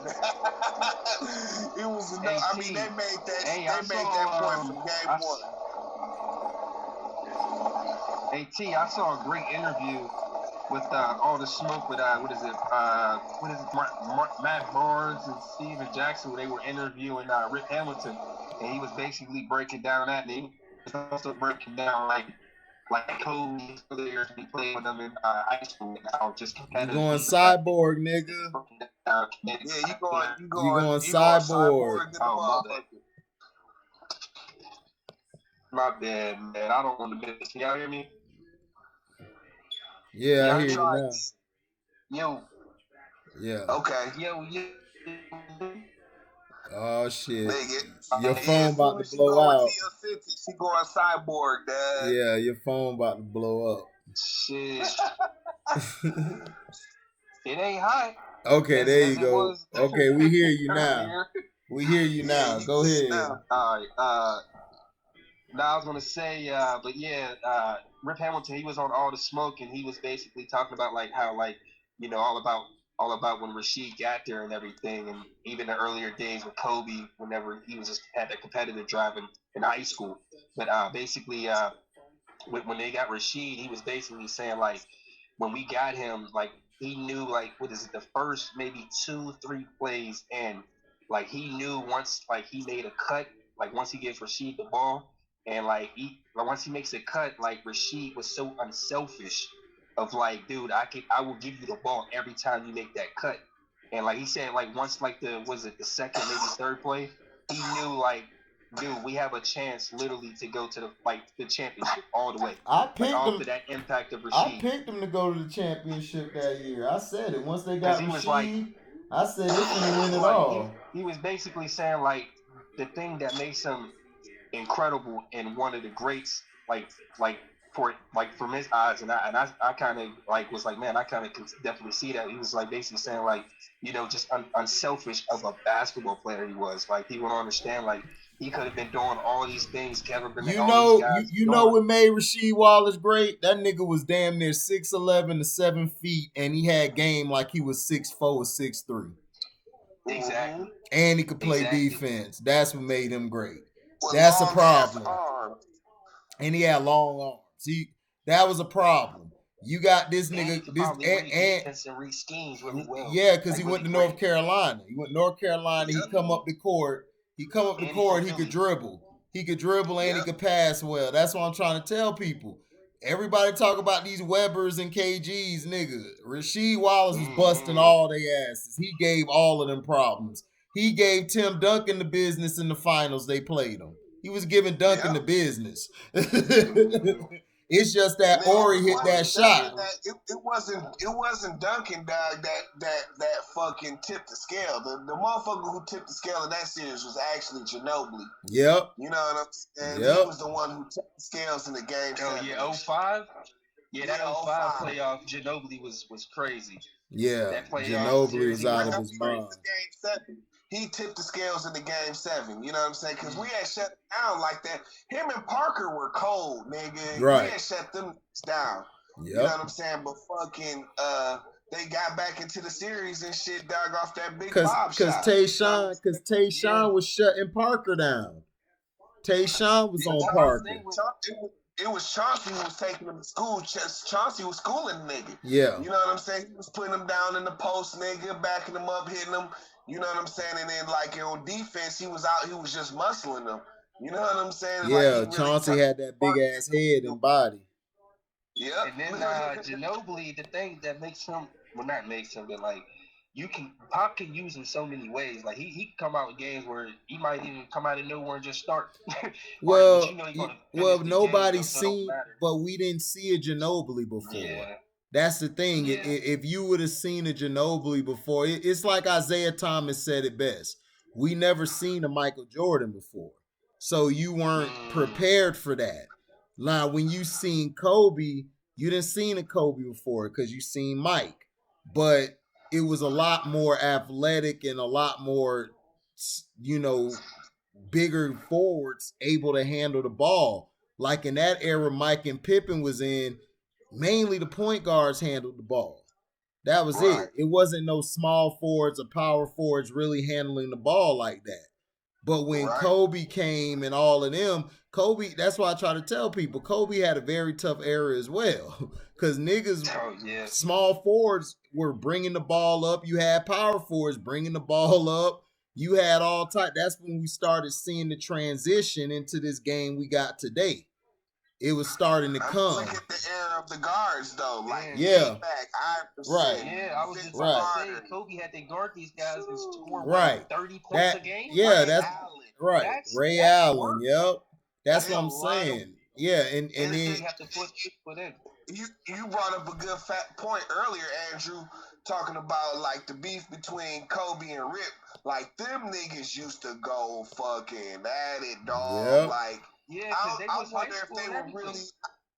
It was the no. I mean, they made that point from game one.
Hey, T, I saw a great interview with All the Smoke with Matt Barnes and Steven Jackson, where they were interviewing Rip Hamilton, and he was basically breaking down that, and he was also breaking down like Kobe players he played with them in high school, and how just competitive.
You going cyborg, nigga?
Yeah, you going
cyborg.
Oh, my bad, man. I don't want to miss. Y'all hear me?
Yeah, I hear you now.
Yo.
Yeah.
Okay.
Yo.
Oh shit. Your phone about to blow out.
She going cyborg, dad.
Yeah, your phone about to blow up.
Shit. It ain't hot.
Okay, there you go. Okay, we hear you now. We hear you now. Go ahead.
All right. Now I was gonna say, but yeah, Rip Hamilton, he was on All the Smoke, and he was basically talking about like how, like, you know, all about when Rasheed got there and everything, and even the earlier days with Kobe, whenever he was just had that competitive drive in high school. But basically, when they got Rasheed, he was basically saying like, when we got him, like, he knew, like, what is it, the first maybe 2-3 plays, and like he knew once like he made a cut, like once he gives Rasheed the ball. And like once he makes a cut, like Rasheed was so unselfish of like, dude, I will give you the ball every time you make that cut. And like he said, like once like the second, maybe third play, he knew like, dude, we have a chance literally to go to the championship all the way.
I picked
him to that impact of Rasheed.
I picked him to go to the championship that year. I said it. Once they got Rasheed, I said they're gonna win it all.
He was basically saying like the thing that makes him incredible and one of the greats, from his eyes, and I kind of like was like, man, I kind of could definitely see that. He was like basically saying like, you know, just unselfish of a basketball player he was. Like he would understand like he could have been doing all these things. Kevin Burnett,
you know what made Rasheed Wallace great? That nigga was damn near 6'11" to 7 feet, and he had game like he was 6'4" or 6'3".
Exactly.
And he could play defense. That's what made him great. That's a problem. And he had long arms. See, that was a problem. You got this nigga, yeah, because he went to North Carolina. He went to North Carolina. He come up the court. He could dribble. He could dribble and he could pass well. That's what I'm trying to tell people. Everybody talk about these Webbers and KGs, nigga. Rasheed Wallace was busting all their asses. He gave all of them problems. He gave Tim Duncan the business in the finals they played him. He was giving Duncan the business. It's just that Ori hit that shot.
It wasn't Duncan, dog, that fucking tipped the scale. The motherfucker who tipped the scale in that series was actually Ginobili.
Yep.
You know what I'm saying?
Yep.
He was the one who tipped the scales in the game.
Oh yeah, 05? Yeah, that 05 playoff, Ginobili was crazy.
Yeah,
that
Ginobili was out of his mind.
Game 7. He tipped the scales in the game 7. You know what I'm saying? Because we had shut down like that. Him and Parker were cold, nigga.
Right.
We had shut them down.
Yep.
You know what I'm saying? But fucking, they got back into the series and shit, dog, off that big Bob shot.
Because Tayshaun was shutting Parker down. Tayshaun was on Parker.
It was Chauncey who was taking him to school. Chauncey was schooling the nigga.
Yeah.
You know what I'm saying? He was putting him down in the post, nigga, backing him up, hitting him. You know what I'm saying? And then, like, on defense, he was just muscling them. You know what I'm saying?
Yeah, like, Chauncey had that big-ass head and body.
Yeah.
And then Ginobili, the thing that makes him, well, not makes him, but, like, Pop can use him so many ways. Like, he can come out in games where he might even come out of nowhere and just start.
Well, nobody seen, but we didn't see a Ginobili before.
Yeah.
That's the thing. Yeah. If you would have seen a Ginobili before, it's like Isaiah Thomas said it best. We never seen a Michael Jordan before. So you weren't prepared for that. Now, when you seen Kobe, you didn't seen a Kobe before because you seen Mike. But it was a lot more athletic and a lot more, bigger forwards able to handle the ball. Like in that era Mike and Pippen was in, mainly the point guards handled the ball. That was it. It wasn't no small forwards or power forwards really handling the ball like that. But when Kobe came and all of them, Kobe, that's why I try to tell people, Kobe had a very tough era as well. Because niggas, small forwards were bringing the ball up. You had power forwards bringing the ball up. You had all type. That's when we started seeing the transition into this game we got today. It was starting to come.
Look at the era of the guards, though. Like,
right.
Yeah, I was just about to say, Kobe had to guard these guys and score 30 points a game.
Yeah, that's right. Ray Allen, yep. That's what I'm saying. Yeah, and then
you have to put in.
You brought up a good point earlier, Andrew, talking about like the beef between Kobe and Rip. Like them niggas used to go fucking at it, dog.
Yep.
Like, I wonder if they were really.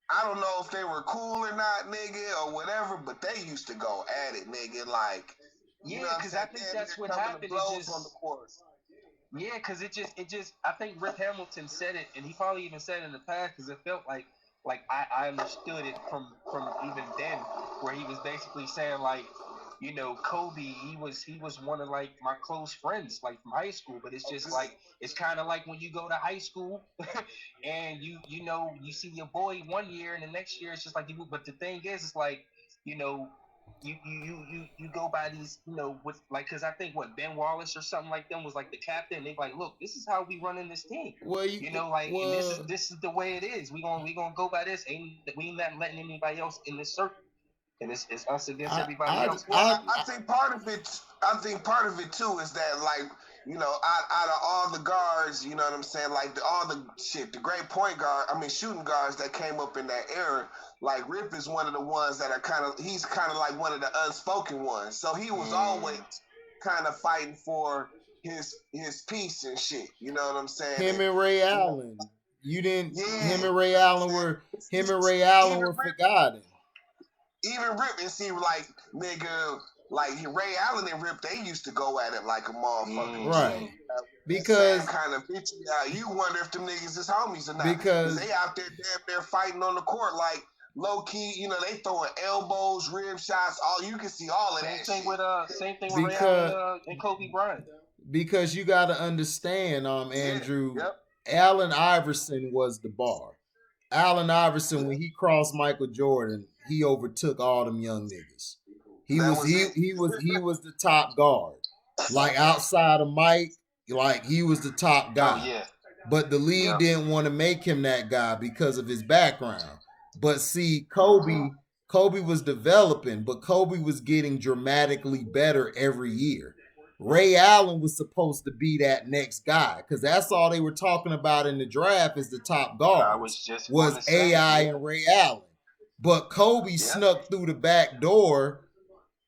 I don't know if they were cool or not, nigga, or whatever, but they used to go at it, nigga. Like,
because I think that's what happened.
On the court.
Yeah, because it just. I think Rip Hamilton said it, and he probably even said it in the past, because it felt like I understood it from even then, where he was basically saying like, Kobe, he was one of like my close friends, like from high school. But it's just like, it's kind of like when you go to high school and you see your boy one year and the next year it's just like you. But the thing is, it's like, you go by these, with like, because I think Ben Wallace or something like them was like the captain. They like, look, this is how we running this team.
Well,
and this is the way it is. We gonna go by this. We ain't not letting anybody else in this circle. And it's us against everybody else.
I think part of it too is that, like, out of all the guards, you know what I'm saying, like the great shooting guards that came up in that era, like Rip is one of the ones that are he's kind of like one of the unspoken ones. So he was always kind of fighting for his piece and shit. You know what I'm saying?
Him and Ray Allen. You didn't. Him and Ray Allen were forgotten.
Even Rip, it seemed like, nigga, like Ray Allen and Rip, they used to go at it like a motherfucker.
Right. Because
kind of bitch, you wonder if them niggas is homies or not.
Because
they out there damn near fighting on the court like low key, they throwing elbows, rib shots, you can see all of that.
Same thing with Ray Allen and Kobe Bryant.
Because you got to understand, Andrew, Allen Iverson was the bar. Allen Iverson, when he crossed Michael Jordan, he overtook all them young niggas. He was the top guard. Like outside of Mike, like he was the top guy.
Oh, yeah.
But the league didn't want to make him that guy because of his background. But see, Kobe was developing, but Kobe was getting dramatically better every year. Ray Allen was supposed to be that next guy because that's all they were talking about in the draft is the top guards was AI and Ray Allen. But Kobe snuck through the back door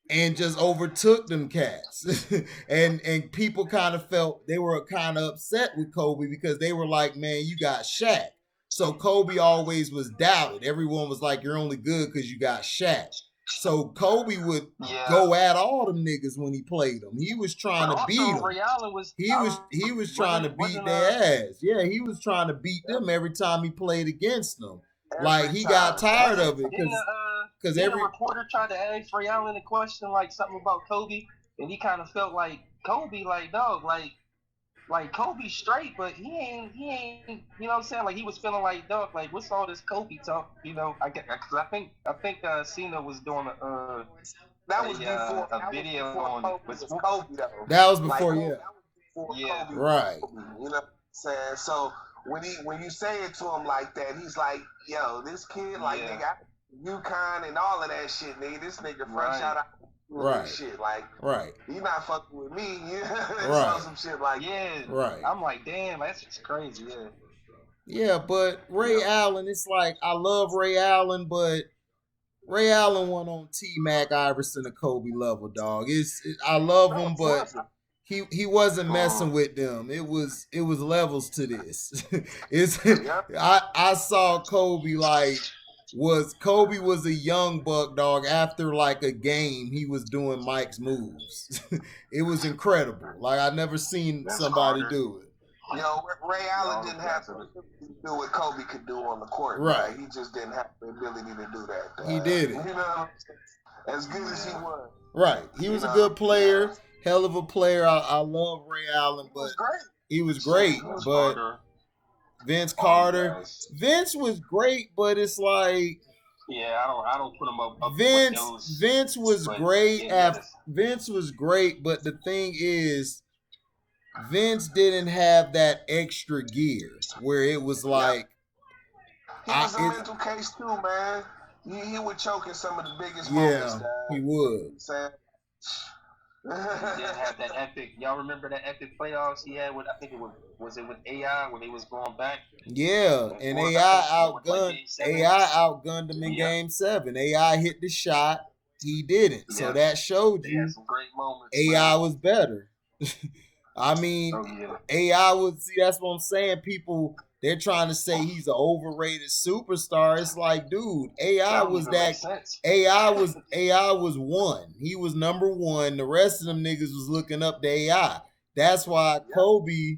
and just overtook them cats. and people kind of felt they were kind of upset with Kobe because they were like, man, you got Shaq. So Kobe always was doubted. Everyone was like, you're only good because you got Shaq. So Kobe would go at all them niggas when he played them. He was trying to beat them. He was trying to beat their ass. Yeah, he was trying to beat them every time he played against them. Like he got tired of it because every
reporter tried to ask Ray Allen a question like something about Kobe, and he kind of felt like Kobe, like dog, like Kobe straight, but he ain't, you know what I'm saying? Like he was feeling like dog, like what's all this Kobe talk? You know, I think Cena was doing a video on
Kobe though.
That was before,
Kobe,
right.
You know what I'm saying? So when you say it to him like that, he's like, yo, this kid, like nigga, UConn and all of that shit, nigga. This nigga fresh out of shit, like he not fucking with me. Some shit like
I'm like, damn, that's just crazy.
Yeah, but Ray Allen, it's like I love Ray Allen, but Ray Allen went on T-Mac, Iverson, and Kobe level, dog. I love him, but he wasn't messing with them. It was levels to this. I saw Kobe Kobe was a young buck, dog. After like a game, he was doing Mike's moves. It was incredible. Like I never seen somebody do it.
Yo, Ray Allen didn't have to do what Kobe could do on the court. Right. He just didn't have the ability to do that.
He did it.
You know, as good as he was.
Right. He was a good player, hell of a player. I love Ray Allen, but he was great. But Vince Carter. Vince was great, but it's like
I don't put him up
Vince was great. Vince was great, but the thing is, Vince didn't have that extra gear where it was like.
He was a mental case too, man. He would choke in some of the biggest moments.
He would.
He didn't have that epic. Y'all remember that epic playoffs he had with? I think it was it with AI when he was going back.
Yeah, and AI outgunned him in Game 7. AI hit the shot, he didn't. So that showed you
some great moments,
AI was better. I mean, AI was. See, that's what I'm saying. People, they're trying to say he's an overrated superstar. It's like, dude, AI was that. AI was one. He was number one. The rest of them niggas was looking up to AI. That's why Kobe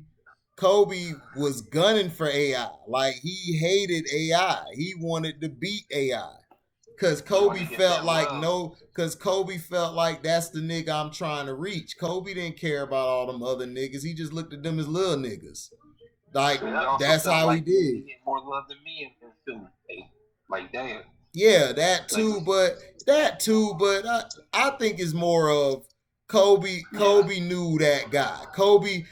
was gunning for AI. Like he hated AI. He wanted to beat AI. Cause Kobe felt like that's the nigga I'm trying to reach. Kobe didn't care about all them other niggas. He just looked at them as little niggas. Like that's how he did.
He get more love than me in Philly. Like damn.
Yeah, that too. But I think it's more of Kobe. Kobe knew that guy. Kobe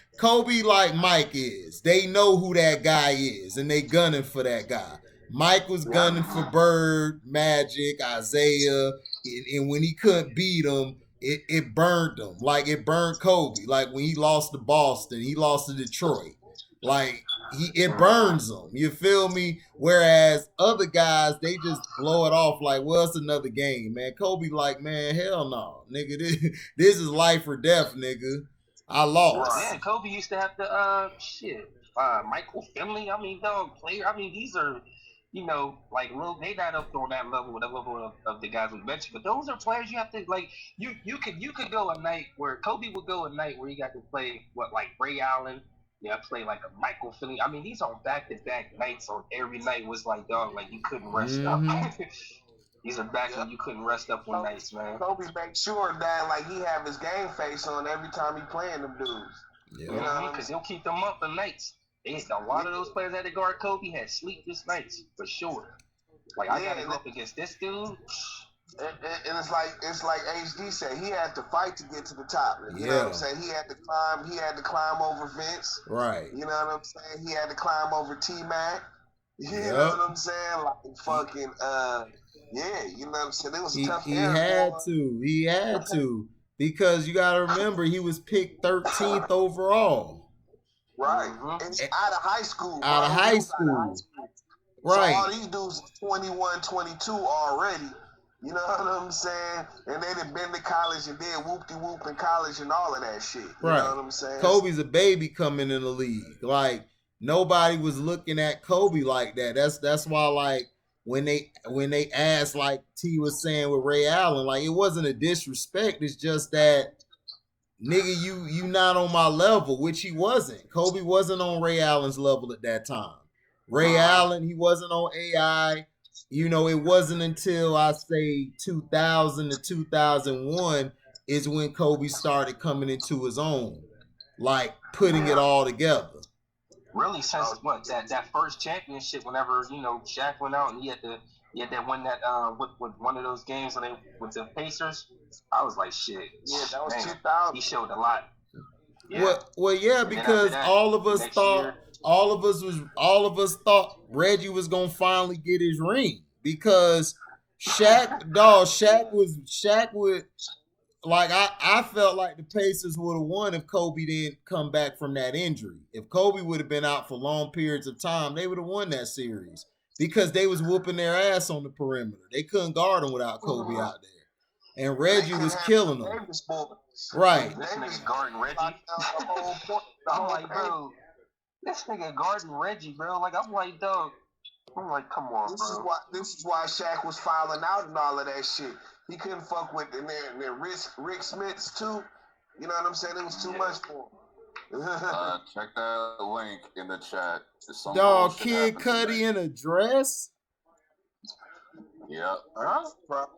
like Mike is. They know who that guy is, and they gunning for that guy. Mike was gunning for Bird, Magic, Isaiah, and when he couldn't beat him, it burned him. Like it burned Kobe. Like when he lost to Boston, he lost to Detroit. Like it burns them. You feel me? Whereas other guys, they just blow it off like, well, it's another game, man. Kobe like, man, hell no, nigga. This is life or death, nigga. I lost.
Man, Kobe used to have the Michael Finley. I mean, dog player. I mean, these are. You know, like they not up on that level, the level of the guys we mentioned, but those are players you have to like. You could go a night where Kobe would go a night where he got to play like Ray Allen, play like a Michael Finley. I mean, these are back-to-back nights. On every night was like dog, like you couldn't rest up. These are back when you couldn't rest up on nights, man.
Kobe make sure that like he have his game face on every time he playing them dudes.
Yeah,
you know,
because he'll keep them up at nights. A lot of those players that had to guard Kobe had sleepless nights for sure. Like I gotta go up against this dude.
And it's like HD said, he had to fight to get to the top. You know what I'm saying? He had to climb over Vince.
Right.
You know what I'm saying? He had to climb over T-Mac. You know what I'm saying? Like fucking you know what I'm saying? It was a tough
He had to. because you got to remember he was picked 13th overall.
Right. And out of high school.
Out of high school. Right.
So all these dudes is 21, 22 already. You know what I'm saying? And they done been to college and did whoop-de-whoop in college and all of that shit. You know what I'm saying?
Kobe's a baby coming in the league. Like, nobody was looking at Kobe like that. That's why, like, when they asked, like T was saying with Ray Allen, like, it wasn't a disrespect. It's just that, nigga, you not on my level, which he wasn't. Kobe wasn't on Ray Allen's level at that time. Ray Allen, he wasn't on AI. You know, it wasn't until I say 2000 to 2001 is when Kobe started coming into his own, like putting it all together.
Really, since what that first championship, whenever Shaq went out and he had to win that with one of those games when they with the Pacers, I was like, shit.
Yeah, that was 2000.
He showed a lot. Yeah.
Well, yeah, because all of us thought Reggie was gonna finally get his ring because Shaq would like I felt like the Pacers would have won if Kobe didn't come back from that injury. If Kobe would have been out for long periods of time, they would have won that series because they was whooping their ass on the perimeter. They couldn't guard them without Kobe out there, and Reggie was killing them. Right.
This nigga guarding Reggie. I'm like, bro, this nigga guarding Reggie, bro. Like, I'm like, dog. I'm like, come on, bro.
This is why Shaq was filing out and all of that shit. He couldn't fuck with their Rick Smiths too. You know what I'm saying? It was too much for him.
Check that link in the chat.
Dog, Kid Cudi in a dress?
Yep.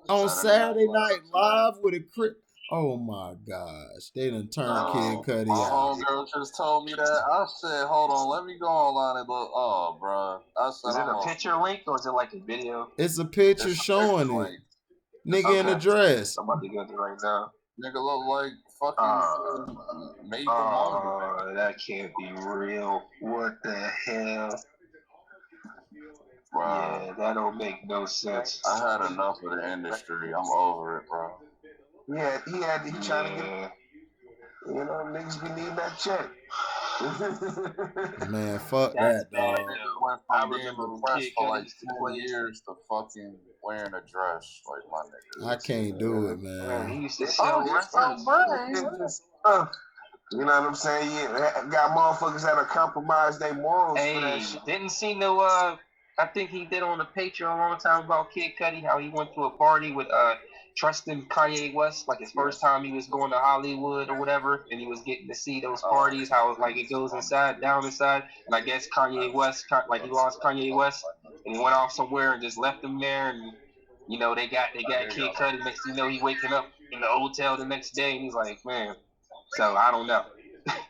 On Saturday Night Live with a crib. Oh my gosh. They done turned Kid Cudi
my
out.
My homegirl just told me that. I said, hold on, let me go online and look. Oh, bro. I said,
is it a picture link or is it like a video?
It's a picture showing it. Nigga in a dress.
I'm about to go to right now.
Nigga look like fucking made
the that can't be real. What the hell?
Bro.
Yeah, that don't make no sense.
I had enough of the industry. I'm over it, bro.
Yeah, he trying to get, niggas be needing that check.
Man, fuck that, dog.
Went from being depressed for like 2 years to fucking wearing a dress, like my nigga.
I can't do it, man.
He used to sell records.
You know what I'm saying? Yeah, got motherfuckers that are compromised their morals for that shit.
Didn't see no, I think he did on the Patreon a long time about Kid Cudi, how he went to a party with, trusting Kanye West, like his first time he was going to Hollywood or whatever, and he was getting to see those parties, how like it goes down inside, and I guess Kanye West, like he lost Kanye West, and he went off somewhere and just left him there, and they got Kid Cudi. Next thing you know, he waking up in the hotel the next day, and he's like, man. So I don't know.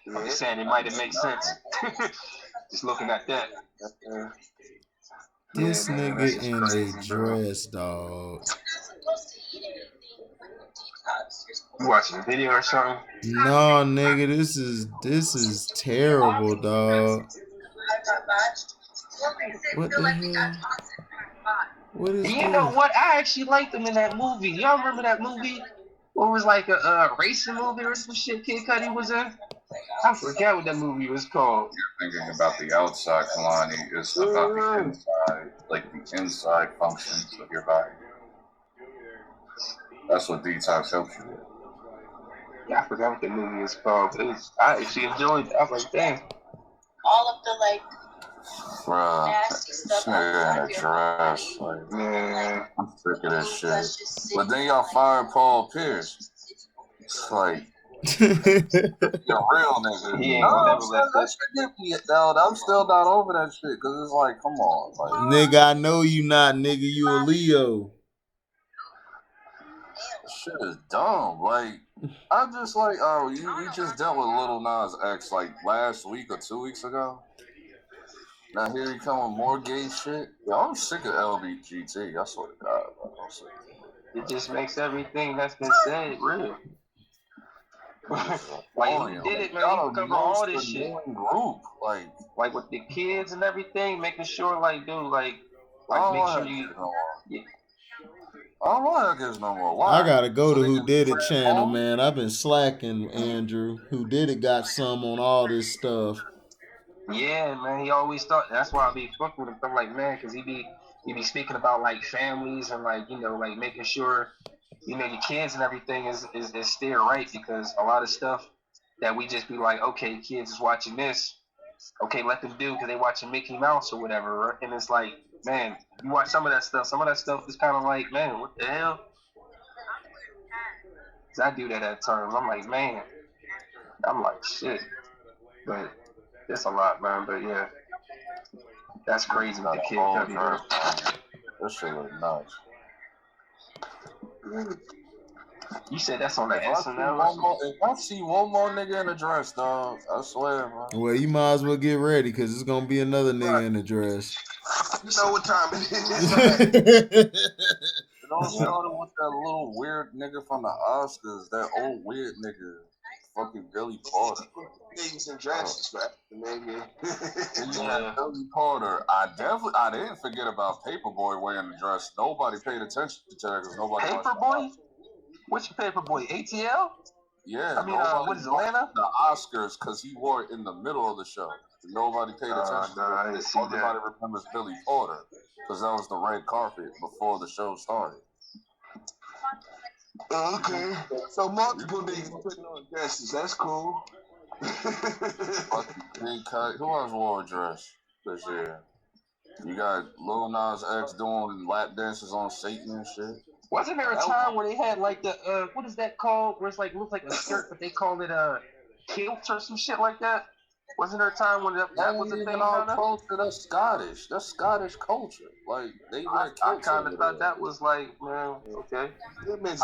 I'm just saying it might have made sense. Just looking at that.
This nigga in a dress, dog.
You watching a video or something?
No, nigga, this is terrible, dog. What the hell? What is
You know what? I actually liked him in that movie. Y'all remember that movie? What was like a racing movie or some shit Kid Cudi was in? I forgot what that movie was called.
You're thinking about the outside, Kalani. It's about the inside, like the inside functions of your body. That's what detox helps you with.
Yeah, I forgot what the movie was called. But I actually enjoyed it. I was like, damn.
All of the
Bruh,
nasty stuff.
nigga in a dress. Like,
man,
I'm sick of this shit. But then y'all fired Paul Pierce. It's like, you're a real nigga.
He ain't gonna never let
that shit get me, I'm still not over that shit because it's like, come on. Like,
nigga, I know you not, nigga. You a Leo.
Shit is dumb. Like, I'm just like, oh, you just dealt with Lil Nas X like last week or 2 weeks ago. Now here you come with more gay shit. Yo, I'm sick of LBGT. I swear to God, bro. I'm sick.
It just makes everything that's been said real. Like he did it, man. He covered all this shit.
Group,
like with the kids and everything, making sure, like, dude, like make sure you. Yeah.
I don't know how it gets no more. Why?
I gotta go
So
to
they
Who
can
Did It
transform?
channel, man. I've been slacking, Andrew. Who Did It got some on all this stuff.
Yeah, man. He always thought that's why I be fucking with him. I'm like, man, because he be speaking about like families and like like making sure your kids and everything is still right, because a lot of stuff that we just be like, okay, kids is watching this, okay, let them do because they watching Mickey Mouse or whatever, and it's like, man, you watch some of that stuff is kind of like, man, what the hell? 'Cause I do that at times. I'm like, man, I'm like, shit, but it's a lot, man. But yeah, that's crazy with the kid cutting, bro.
That shit look nice.
You said that's on the SNL.
If I see one more nigga in a dress, dog, I swear, man.
Well, you might as well get ready because it's gonna be another nigga in a dress.
You know what time it is.
It all started with that little weird nigga from the Oscars, that old weird nigga, fucking Billy Porter.
Niggas in dresses, right? Nigga.
Yeah, Billy Porter. I didn't forget about Paperboy wearing the dress. Nobody paid attention to that because nobody.
Paperboy? Which Paperboy? ATL?
Yeah.
I mean, what is Atlanta?
The Oscars, because he wore it in the middle of the show. Nobody paid attention.
I didn't see
Everybody remembers Billy Porter because that was the red carpet before the show started.
Okay. So multiple niggas putting on dresses. That's cool.
Who else wore a dress this year? You got Lil Nas X doing lap dances on Satan and shit.
Wasn't there a time where they had like the what is that called? Where it's like looks like a skirt, but they call it a kilt or some shit like that? Wasn't there a time when that was a thing?
Culture, that's Scottish. That's Scottish culture. Like they wear kilts.
I kind of thought that was like, man, okay.
I give that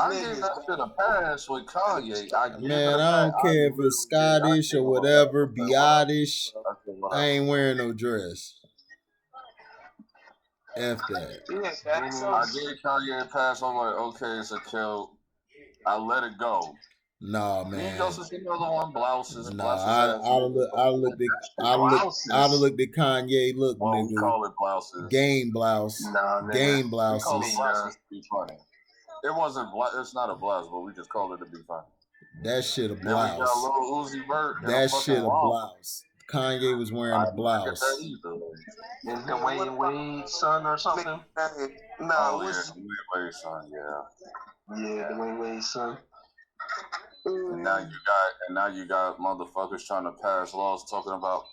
shit a pass with Kanye.
I don't care if it's Scottish or whatever, Biotish. I ain't wearing no dress. F that.
I gave Kanye a pass. I'm like, okay, it's a kill. I let it go.
Nah, man.
He goes to another one, blouses.
Nah, I looked at Kanye. Look, nigga.
We call it blouses.
Game blouse. Game blouses.
We call it blouses to be funny. It wasn't. It's not a blouse, but we just call it to be funny.
That shit a blouse.
Then we got a little Uzi Vert.
That shit a blouse. Kanye was wearing a blouse.
Is the Wayne son or something?
No,
the Wayne son, yeah.
Yeah, the Wayne son.
And now you got motherfuckers trying to pass laws talking about.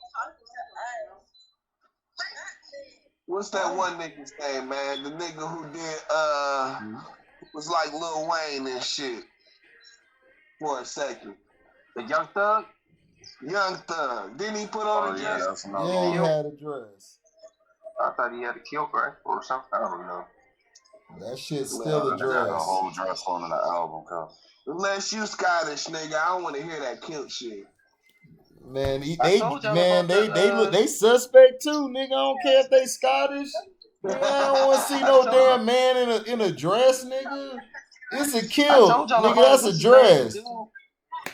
What's that one nigga's name, man? The nigga who did was like Lil Wayne and shit. For a second.
The Young Thug?
Young Thug. Didn't he put on a dress?
Yeah, he had a dress.
I thought he had a kilt, right? Or something. I don't know.
That shit's still a dress.
Got a whole dress on in the album cover.
Unless you Scottish, nigga, I don't want to hear that kilt shit.
Man, they suspect too, nigga. I don't care if they Scottish. Man, I don't want to see no damn man in a dress, nigga. It's a kilt, nigga. That's a dress.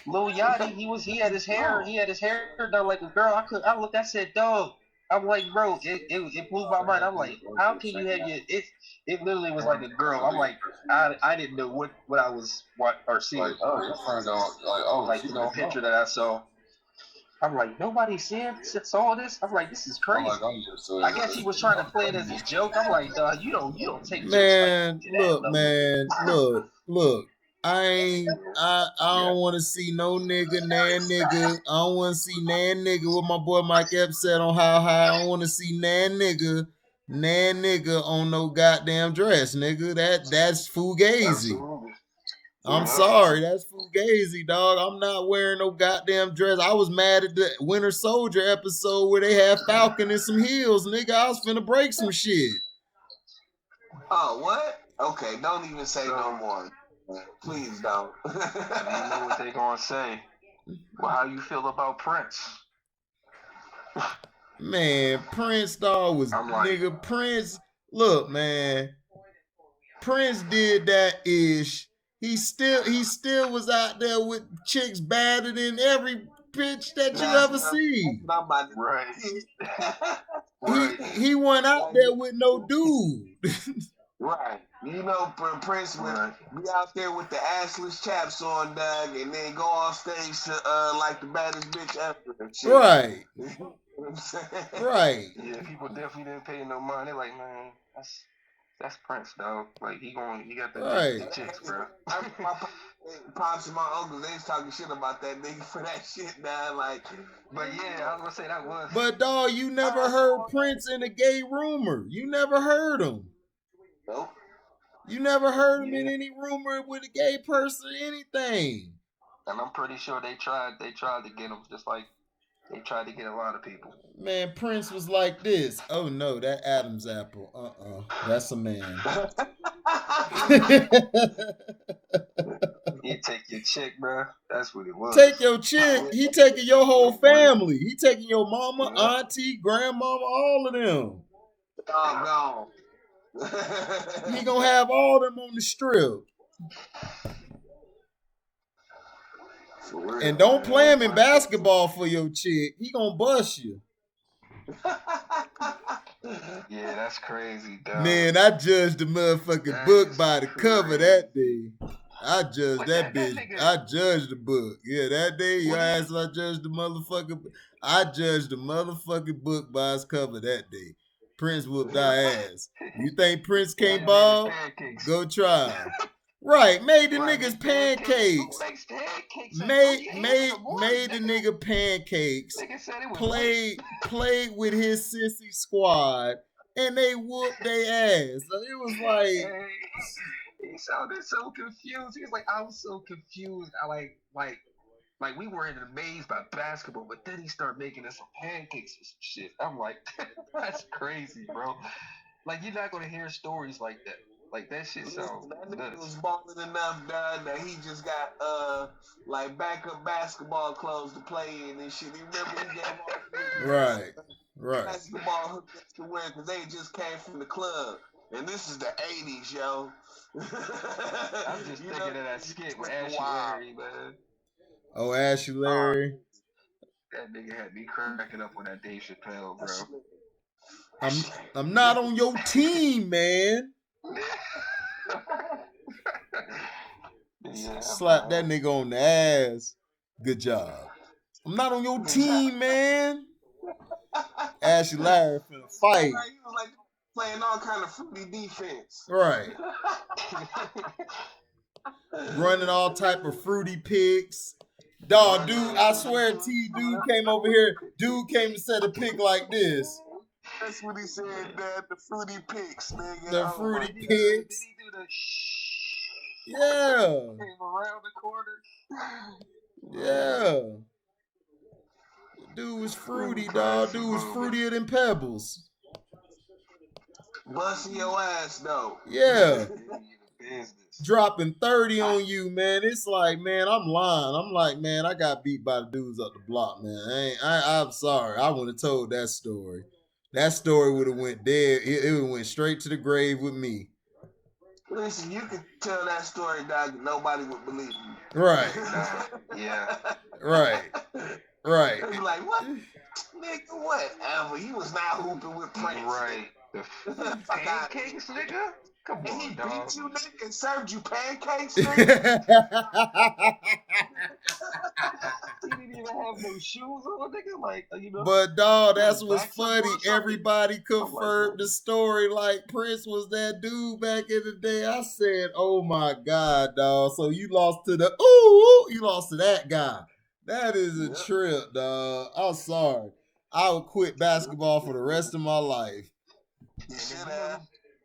Lil Yachty, he had his hair done like a girl. I looked, I said, dog. I'm like, bro, it blew my mind. I'm like, how can you have it literally was like a girl. I'm like, I didn't know what I was seeing.
Like, your friend
the picture that I saw. I'm like, nobody saw this. I'm like, this is crazy. I guess he was trying to play it as a joke. I'm like, you don't take
man,
jokes like that.
Look. I don't want to see no nigga, nan nigga. I don't want to see nan nigga. What my boy Mike Epps said on How High. I don't want to see nan nigga on no goddamn dress, nigga. That's fugazi. I'm sorry, that's fugazi, dog. I'm not wearing no goddamn dress. I was mad at the Winter Soldier episode where they had Falcon and some heels, nigga. I was finna break some shit.
Oh, what? Okay, don't even say no more. Please don't.
You know what they gonna say. Well, how you feel about Prince?
Man, Prince, dog, was nigga. Prince, look, man. Prince did that ish. He still was out there with chicks badder than every bitch that you ever see.
Right.
He went out there with no dude.
Right. You know, Prince would be out there with the assless chaps on, Doug, and then go off stage to like the baddest bitch ever and shit.
Right.
You know what I'm saying?
Right.
Yeah, people definitely didn't pay no mind. They're like, man, that's Prince, dog. Like he got the chicks, bro.
My pops and my uncles, they was talking shit about that nigga for that shit, man. Like,
but yeah, I was gonna say that was.
But dog, you never heard Prince in a gay rumor. You never heard him.
Nope.
You never heard him in any rumor with a gay person, anything.
And I'm pretty sure they tried to get him, just like they tried to get a lot of people.
Man, Prince was like this. Oh no, that Adam's apple. That's a man.
You take your chick, bro. That's what it was.
Take your chick. He taking your whole family. He taking your mama, auntie, grandmama, all of them.
Oh,
no. He gonna have all them on the strip. And don't play him in basketball for your chick. He gonna bust you.
Yeah, that's crazy, dog.
Man, I judged the motherfucking book by the cover that day. I judged that bitch. I judged the book. Yeah, that day, your ass, I judged the motherfucking. I judged the motherfucking book by its cover that day. Prince whooped our ass. You think Prince can't ball? Go try him. Right, made the niggas pancakes. Made the nigga pancakes. Played with his sissy squad, and they whooped their ass. So it was like.
He sounded so confused. He was like, I was so confused. I like we were amazed by basketball, but then he started making us some pancakes or some shit. I'm like, that's crazy, bro. Like, you're not gonna hear stories like that. Like, that shit sounds
nuts. That nigga was balling enough, dog, that he just got like backup basketball clothes to play in and shit. You remember he gave all
right
basketball hooks to wear because they just came from the club. And this is the 80s, yo.
I'm just thinking of that skit with Ashley Larry, man.
Oh, Ashley Larry.
That nigga had me cracking up on that Dave Chappelle, bro.
I'm not on your team, man. Slap that nigga on the ass. Good job. I'm not on your team, man. Ashley Larry finna fight.
He was like playing all kind of fruity defense.
Right. Running all type of fruity picks. Dog, dude, I swear dude came over here. Dude came to set a pick like this.
That's what he said, Dad. The fruity picks, nigga.
The fruity picks.
Did he do the
Yeah.
Came around the corner.
Yeah. Dude was fruity, dog. Dude was fruitier than Pebbles.
Busting your ass, though.
Yeah. Dropping 30 on you, man. It's like, man, I'm lying. I'm like, man, I got beat by the dudes up the block, man. I'm sorry. I wouldn't have told that story. That story would have went dead. It would have went straight to the grave with me.
Listen, you could tell that story, dog. Nobody would believe you.
Right.
Yeah.
Right.
They'd be like, what? Nigga, whatever. He was not hooping with Prince.
Right. The pancakes, nigga? Come on,
he
dog.
beat you, nigga, and served you pancakes, nigga?
He didn't even have no shoes on, nigga. Like, you know.
But dog, that's what's funny. Everybody confirmed the story like Prince was that dude back in the day. I said, oh my God, dog. So you lost to you lost to that guy. That is a trip, dog. I'm sorry. I would quit basketball for the rest of my life.
You should have.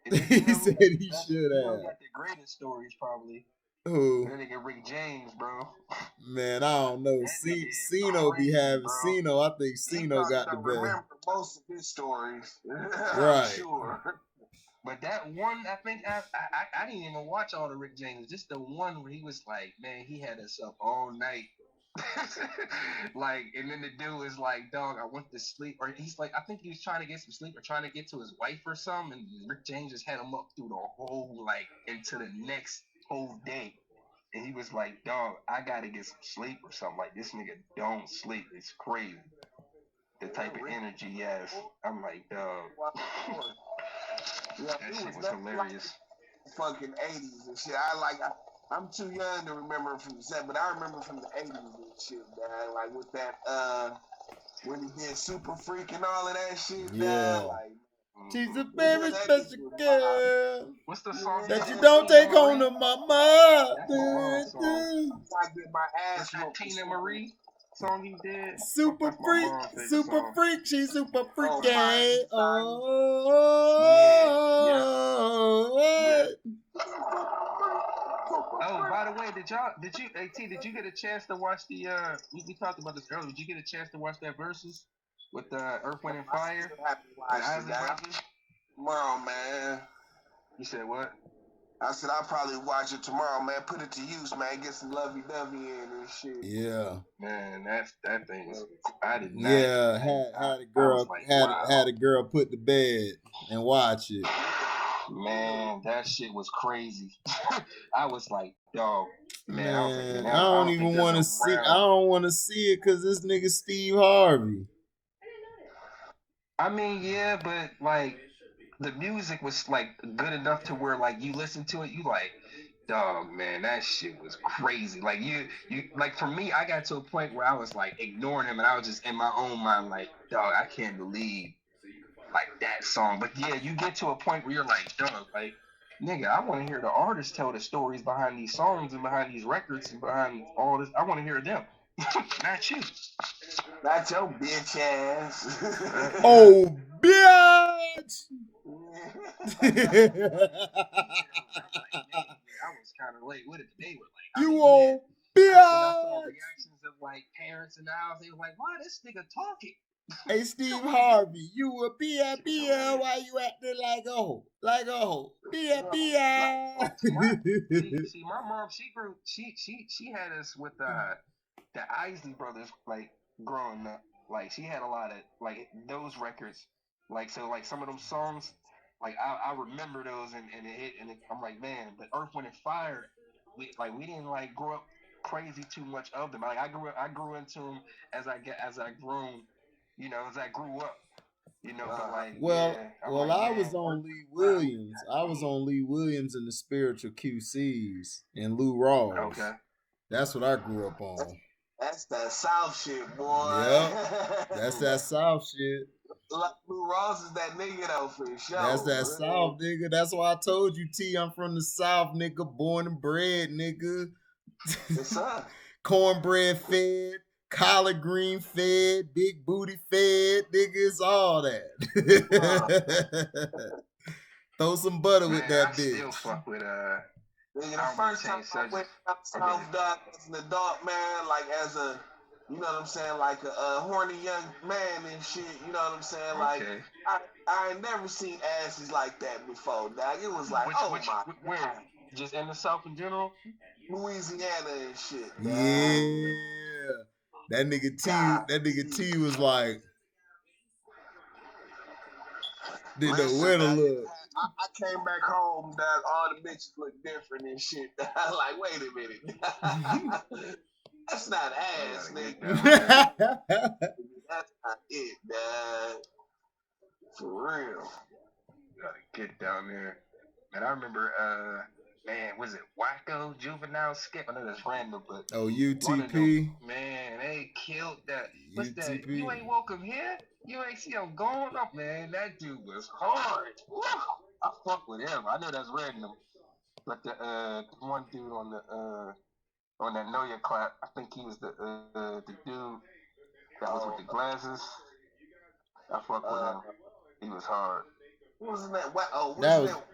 He said he should have.
Got the greatest stories, probably.
Who?
That nigga Rick James, bro.
Man, I don't know. Cino be having Cino. I think Cino got the best.
Remember most of his stories.
Right.
Sure.
But that one, I think I didn't even watch all the Rick James. Just the one where he was like, man, he had us up all night. Like, and then the dude is like, dog, I went to sleep, or he's like, I think he was trying to get some sleep or trying to get to his wife or something, and Rick James just had him up through the whole, like, into the next whole day. And he was like, dog, I gotta get some sleep or something. Like, this nigga don't sleep. It's crazy. The type of energy he has. I'm like, dog.
Yeah,
That
it
shit
was
was
nothing
hilarious.
like fucking 80s and shit. I'm too young to remember from the set, but I remember from the 80s and shit, man. Like with that, when he did Super Freak and all of that shit,
Yeah.
man. Like,
She's a very special girl.
What's the song
That
he
you
did?
don't take
Tina
home
Marie?
to mama.
That's my mom's song.
I get my ass
What's that
whooped.
Tina Marie song he did?
Super
That's my
freak,
mom's favorite
super
song.
freak, she's super freaky.
fine.
Oh,
Oh, by the way, did you get a chance to watch the we talked about this earlier. Did you get a chance to watch that Versus with Earth, Wind and Fire?
Tomorrow, man.
You said what?
I said I'll probably watch it tomorrow, man. Put it to use, man. Get some lovey-dovey in and shit.
yeah.
Man, that thing was. I did not.
Yeah, had a girl
like,
had a girl put to bed and watch it.
Man, that shit was crazy. I was like, dog, man. I was like,
Man,
man,
I don't even want to see. I don't want to see it because this nigga Steve Harvey.
I mean, yeah, but like the music was like good enough to where like you listen to it, you like, dog, man, that shit was crazy. Like you like for me, I got to a point where I was like ignoring him, and I was just in my own mind like, dog, I can't believe like that song. But yeah, you get to a point where you're like, dog, like, nigga, I want to hear the artists tell the stories behind these songs and behind these records and behind all this. I want to hear them, not you.
Not your bitch ass.
Oh, bitch!
I was kind of late with it. They were like,
You old bitch!
I saw reactions of like parents in the house. They were like, why this nigga talking?
Hey, Steve Harvey, you a BL, why you acting like a hoe? Like a hoe. BL.
See, my mom, she had us with the Isley brothers, like, growing up. Like, she had a lot of, like, those records. Like, so, like, some of them songs, like, I remember those, and I'm like, man, but Earth, Wind, and Fire, we didn't, like, grow up crazy too much of them. Like, I grew into them as I grown, you know, as I grew up, you know, but, like,
well,
yeah.
like, I was on Lee Williams. I was on Lee Williams and the Spiritual QCs and Lou Rawls.
Okay.
That's what I grew up on.
That's that South shit, boy.
Yep. That's that South shit.
Lou Rawls is that nigga though, for sure.
That's that South, nigga. That's why I told you, T, I'm from the South, nigga. Born and bred, nigga.
Yes, sir.
Cornbread fed, collard green fed, big booty fed, nigga. It's all that. Throw some butter with that bitch.
I still fuck with
Nigga, the first time I went out South, dog, as an adult man, like as a, you know what I'm saying, like a horny young man and shit, you know what I'm saying? Like, I ain't never seen asses like that before, dog. It was like,
where? Just in the South in general?
Louisiana and shit, dog.
Yeah. That nigga T was like, didn't know where to look.
I came back home, dog. All the bitches look different and shit. I like, wait a minute. That's not ass, nigga. That's not it, dog. For real.
Gotta get down there. And I remember, man, was it Wacko, Juvenile, Skip? I know that's random, but
UTP.
Them, man, they killed that. What's
UTP.
that? You ain't welcome here. You ain't see him going up, man. That dude was hard. Woo! I fuck with him. I know that's random, but the one dude on that Know Your Clap, I think he was the dude that was with the glasses. I fuck with him. He was hard.
What was that?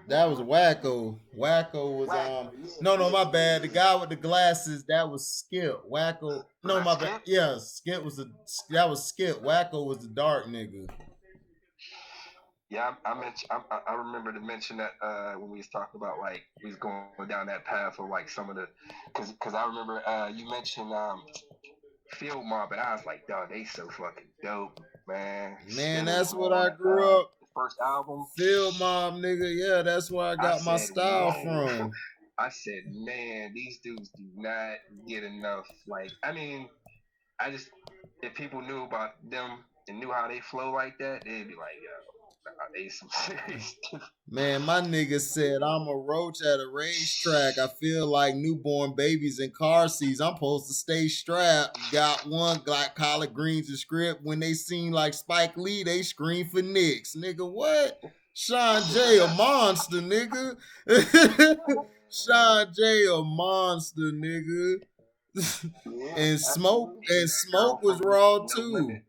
That was Wacko. Wacko was no, my bad. The guy with the glasses, that was Skip. Wacko. No, my bad. Yeah, Skip was that was Skip. Wacko was the dark nigga.
Yeah, I remember to mention that when we was talking about like we was going down that path of like some of the because I remember you mentioned Field Mob, and I was like, dog, they so fucking dope, man.
Man, that's what I grew up.
First album,
Field Mob, nigga. Yeah, that's where I got my style from.
I said, man, these dudes do not get enough. Like, I mean, I just if people knew about them and knew how they flow like that, they'd be like, yo. They some serious.
Man, my nigga said, I'm a roach at a racetrack. I feel like newborn babies in car seats. I'm supposed to stay strapped. Got one, got collard greens and script. When they seen like Spike Lee, they scream for Knicks. Nigga, what? Sean J, a monster, nigga. Sean J, a monster, nigga. and Smoke was raw too.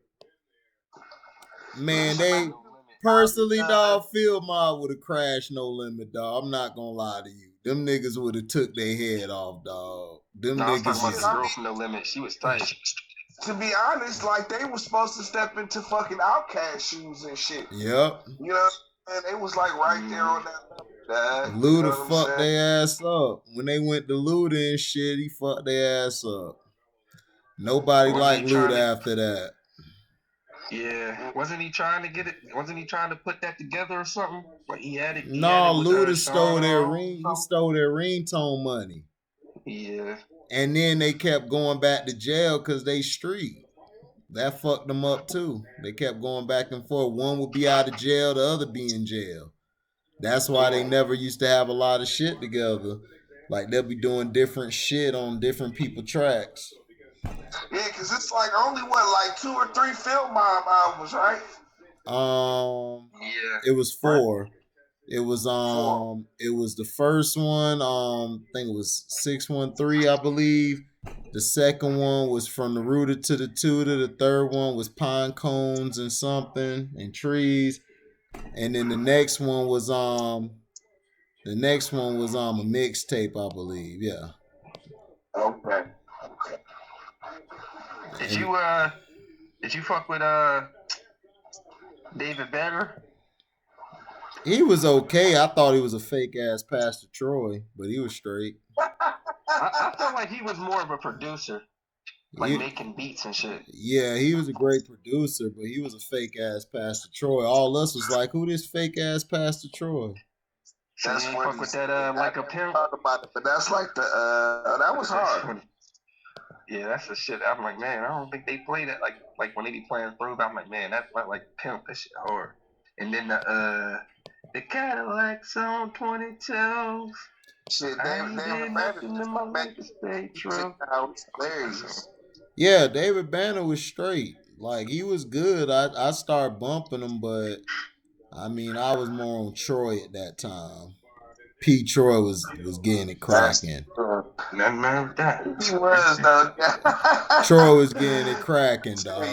Man, they personally, dog, Phil Mob would have crashed No Limit, dog. I'm not gonna lie to you. Them niggas would have took their head off, dog. Them
I was talking about
niggas
the girl from No Limit. She was tight.
To be honest, like they were supposed to step into fucking Outcast shoes and shit.
Yep.
You know, and they was like right there on that.
Luda fucked their ass up. When they went to Luda and shit, he fucked their ass up. Nobody liked Luda after that.
Yeah, wasn't he trying to get it? Wasn't he trying to put that together or something? Like he had it.
No, Luda stole their ring. He stole their ringtone money.
Yeah.
And then they kept going back to jail because they street. That fucked them up too. They kept going back and forth. One would be out of jail, the other be in jail. That's why they never used to have a lot of shit together. Like they'll be doing different shit on different people tracks.
Yeah, because it's like only like 2 or 3 Phil Mob albums, right?
Yeah.
It was 4. It was it was the first one, I think it was 613, I believe. The second one was From the Rooter to the Tutor. The third one was Pine Cones and something and Trees. And then the next one was a mixtape, I believe. Yeah.
Okay.
Did you fuck with David Banner?
He was okay. I thought he was a fake ass Pastor Troy, but he was straight.
I felt like he was more of a producer, like making beats and shit.
Yeah, he was a great producer, but he was a fake ass Pastor Troy. All us was like, who this fake ass Pastor Troy?
That's so fuck with that like a pimp.
About it, but that's like that was hard.
Yeah, that's the shit. I'm like, man, I don't think they play that like when they be playing throwback. I'm like, man, that's like pimp. That shit hard. And then the Cadillacs on 22.
Shit,
yeah, David Banner was straight. Like he was good. I started bumping him, but I mean I was more on Troy at that time. P. Troy was getting it cracking.
Nothing wrong with that.
He was though.
Troy was getting it cracking, dog.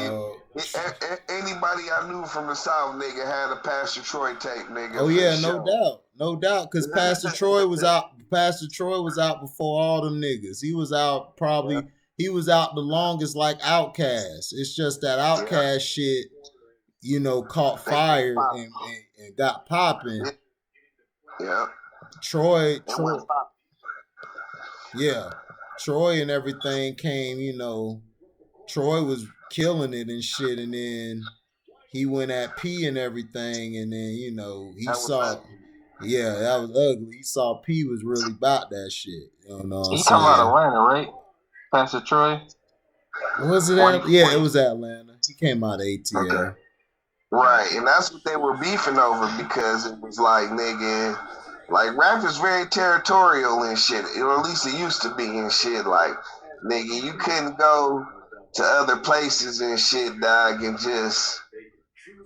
Anybody I knew from the South, nigga, had a Pastor Troy tape, nigga.
Oh yeah, no doubt, because Pastor Troy was out. Pastor Troy was out before all them niggas. He was out He was out the longest, like Outkast. It's just that Outkast shit, you know, caught fire and got popping.
Yeah.
Troy, yeah, Troy and everything came, you know, Troy was killing it and shit, and then he went at P and everything, and then, you know, he saw, yeah, that was ugly. He saw P was really about that shit. You know what I'm saying?
He come out of Atlanta, right? Pastor Troy?
Was it yeah, it was Atlanta. He came out of ATL.
Okay. Right, and that's what they were beefing over, because it was like, nigga, like rap is very territorial and shit, or at least it used to be and shit. Like, nigga, you couldn't go to other places and shit, dog, and just,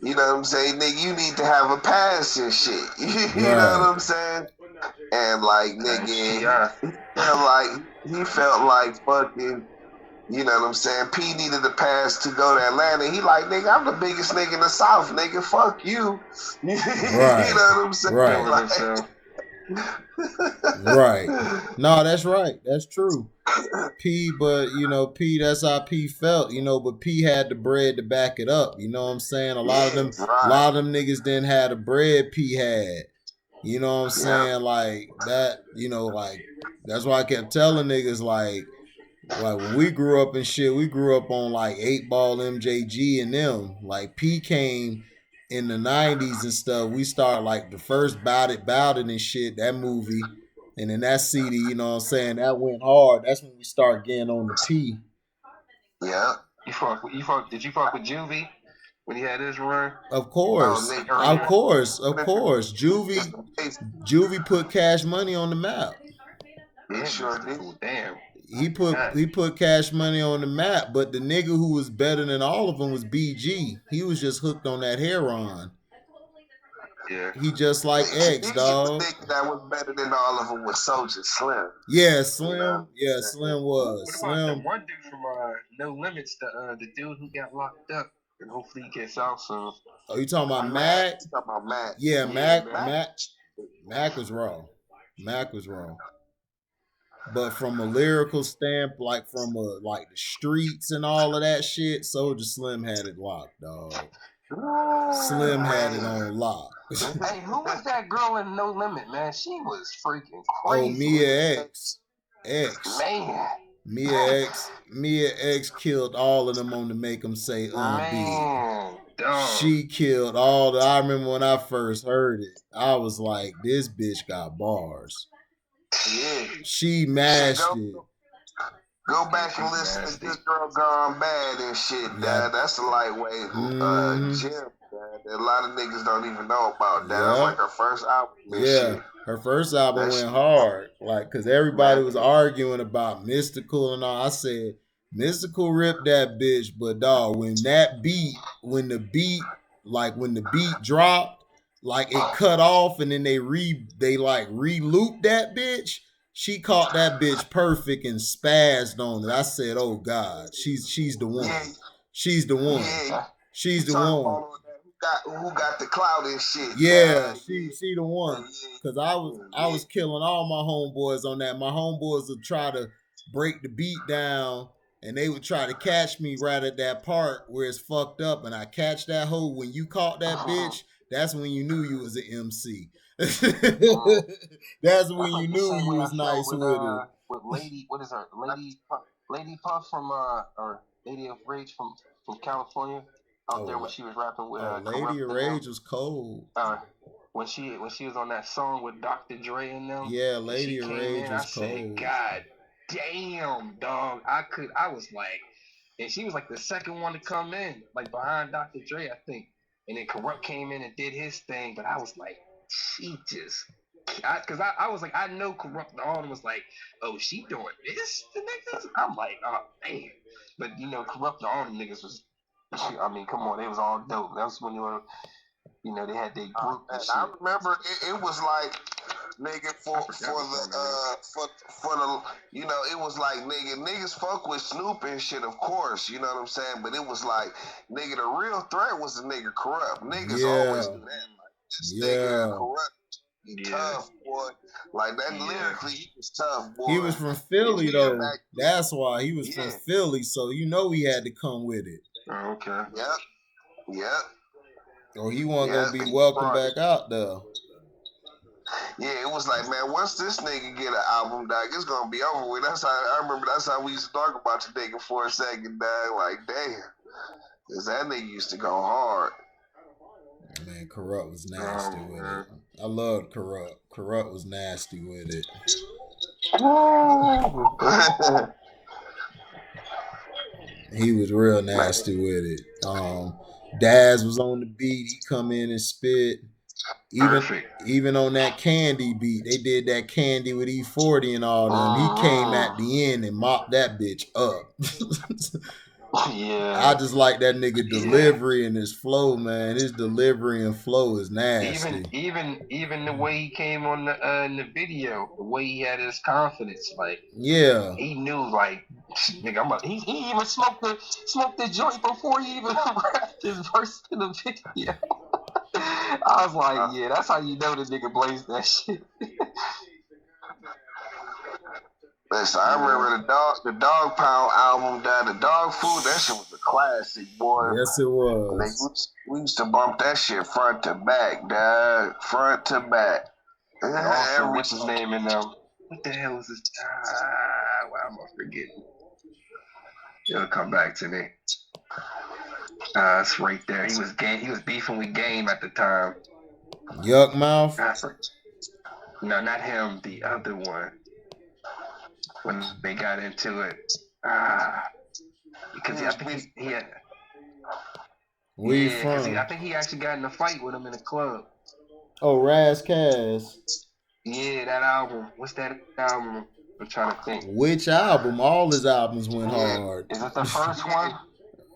you know what I'm saying? Nigga, you need to have a pass and shit. You know what I'm saying? And like, nigga, he felt like fucking, you know what I'm saying? P needed a pass to go to Atlanta. He like, nigga, I'm the biggest nigga in the South, nigga. Fuck you. You know what I'm saying?
Right. Right. No, that's right. That's true. P, but you know, P, that's how P felt, you know, but P had the bread to back it up. You know what I'm saying? A lot of them niggas didn't have the bread P had. You know what I'm saying? Like that, you know, like that's why I kept telling niggas like when we grew up and shit, we grew up on like 8-Ball, MJG and them. Like P came in the 90s and stuff. We started like the first Bout It and shit, that movie. And then that CD, you know what I'm saying, that went hard. That's when we started getting on the P.
Yeah.
Did you fuck with Juvie? when he had his run?
Of course. Juvie put Cash Money on the map.
He sure did.
Damn.
He put Cash Money on the map, but the nigga who was better than all of them was BG. He was just hooked on that heroin.
Yeah.
He just like X, dog.
The nigga that was better than all of them was Soulja Slim.
Yeah, Slim. Yeah, Slim was.
What about the one dude from No Limits, the dude who got locked up, and hopefully he gets out soon?
Oh, you talking about Mac? Yeah, Mac was raw. Mac was raw. But from a lyrical stamp, like from like the streets and all of that shit, Soulja Slim had it locked, dog. Slim had it on lock.
Hey, who was that girl in No Limit, man? She was freaking
crazy. Oh, Mia X.
Man.
Mia X killed all of them on the Make 'Em Say
beat.
She killed all the. I remember when I first heard it, I was like, this bitch got bars.
Yeah.
She mashed it.
Go back and listen to Good Girl Gone Bad and shit. Yeah. That's a lightweight gem. A lot of niggas don't even know about that. Yeah. That was like her first album.
Yeah. Her first album went hard. Like, because everybody was arguing about Mystical and all. I said, Mystical ripped that bitch, but dog, when the beat dropped, like it cut off and then they re-looped that bitch. She caught that bitch perfect and spazzed on it. I said, "Oh God, she's the one. She's the one. She's the one."
Who got the clout and shit?
Yeah, she the one. Cause I was killing all my homeboys on that. My homeboys would try to break the beat down, and they would try to catch me right at that part where it's fucked up, and I catch that hoe. When you caught that bitch, that's when you knew you was an MC. That's when you knew you was nice with it.
With Lady, what is her? Lady Puff from or Lady of Rage from California. Out there when she was rapping with
Lady of Rage was cold.
When she was on that song with Dr. Dre and them.
Yeah, Lady of Rage was cold.
I said, God damn, dog. I was like, and she was like the second one to come in, like behind Dr. Dre, I think. And then Corrupt came in and did his thing, but I was like, she just, because I was like, I know Corrupt and all of them was like, oh, she doing this to niggas? I'm like, oh, man. But, you know, Corrupt and all them niggas was, I mean, come on, they was all dope. That was when they were, you know, they had their group.
I remember it was like, nigga, for the, you know, it was like, niggas fuck with Snoop and shit, of course, you know what I'm saying? But it was like, nigga, the real threat was the nigga Corrupt. Niggas always do that. Like, this nigga Corrupt, he tough, boy. Like, that lyrically, he was tough, boy.
He was from Philly, though. That's why. He was from Philly, so you know he had to come with it.
Oh, okay.
Yep.
Or he wasn't going to be welcome back out there.
Yeah, it was like, man, once this nigga get an album, dog, it's gonna be over with. I remember that's how we used to talk about the nigga for a second, dog. Like, damn. Cause that nigga used to go hard.
Man, Corrupt was nasty with it. I loved Corrupt. Corrupt was nasty with it. He was real nasty with it. Daz was on the beat. He come in and spit. Even on that Candy beat, they did that Candy with E40 and all them. He came at the end and mopped that bitch up.
Yeah,
I just like that nigga delivery and his flow, man. His delivery and flow is nasty.
Even the way he came on the in the video, the way he had his confidence, like he knew, like, nigga, he even smoked the joint before he even rapped his verse in the video. I was like, yeah, that's how you know the nigga blazed that shit.
Listen, I remember the Dog Pound album, the Dog Food, that shit was a classic, boy.
Yes, it was.
We used to bump that shit front to back, dog. Front to back.
And also, what's his name in them? What the hell is this? Well, I'm gonna forget. It'll come back to me. It's right there. He was beefing with Game at the time.
Yuck Mouth?
No, not him. The other one. When they got into it, because I think he had.
Where you
because
from?
I think he actually got in a fight with him in a club.
Oh, R.N.S.
Yeah, that album. What's that album? I'm trying to think.
Which album? All his albums went hard.
Is it the first one?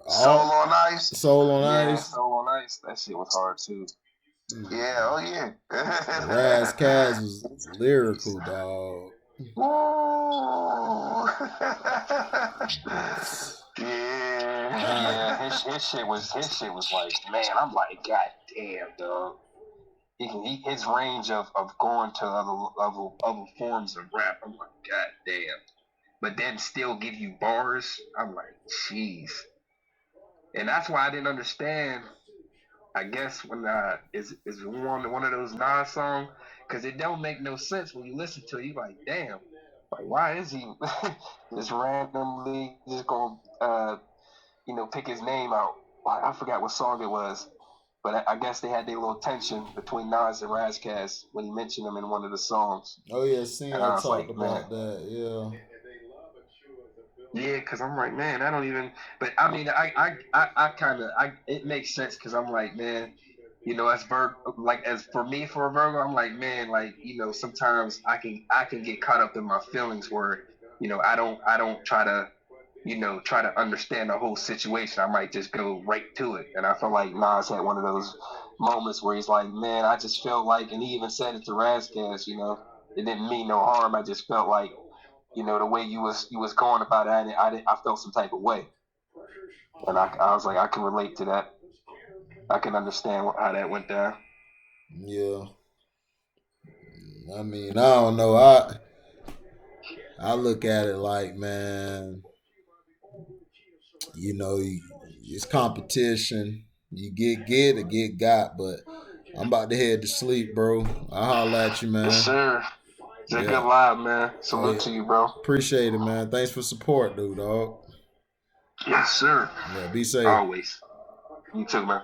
Soul on Ice.
Soul on
Yeah,
Ice.
Soul on Ice. That shit was hard too.
Yeah, oh yeah.
Raz-Kaz was lyrical, dog.
Yeah, his shit was like, man, I'm like, god damn, dog. His range of going to other forms of rap, I'm like, god damn. But then still give you bars, I'm like, jeez. And that's why I didn't understand. I guess when is one of those Nas songs, because it don't make no sense when you listen to it. You like, damn, like why is he just randomly just gonna pick his name out? I forgot what song it was, but I guess they had their little tension between Nas and Raz-Kaz when he mentioned them in one of the songs.
Oh yeah, I talked
like,
about that. Yeah.
Yeah, because I'm like, man, I don't even. But I mean, it makes sense because I'm like, man, as as for me for a Virgo, I'm like, man, like sometimes I can get caught up in my feelings where I don't try to understand the whole situation. I might just go right to it, and I feel like Nas had one of those moments where he's like, man, I just felt like, and he even said it to Raz-Kaz, it didn't mean no harm. I just felt like. The way you was going about it, I felt some type of way, and I was like, I can relate to that. I can understand how that went down.
Yeah. I mean, I don't know. I look at it like, man, it's competition. You get or get got, but I'm about to head to sleep, bro. I'll holler at you, man.
Yes, sir. It's a good live, man. Salute to you, bro.
Appreciate it, man. Thanks for support, dude, dog.
Yes, sir.
Yeah, be safe.
Always. You too, man.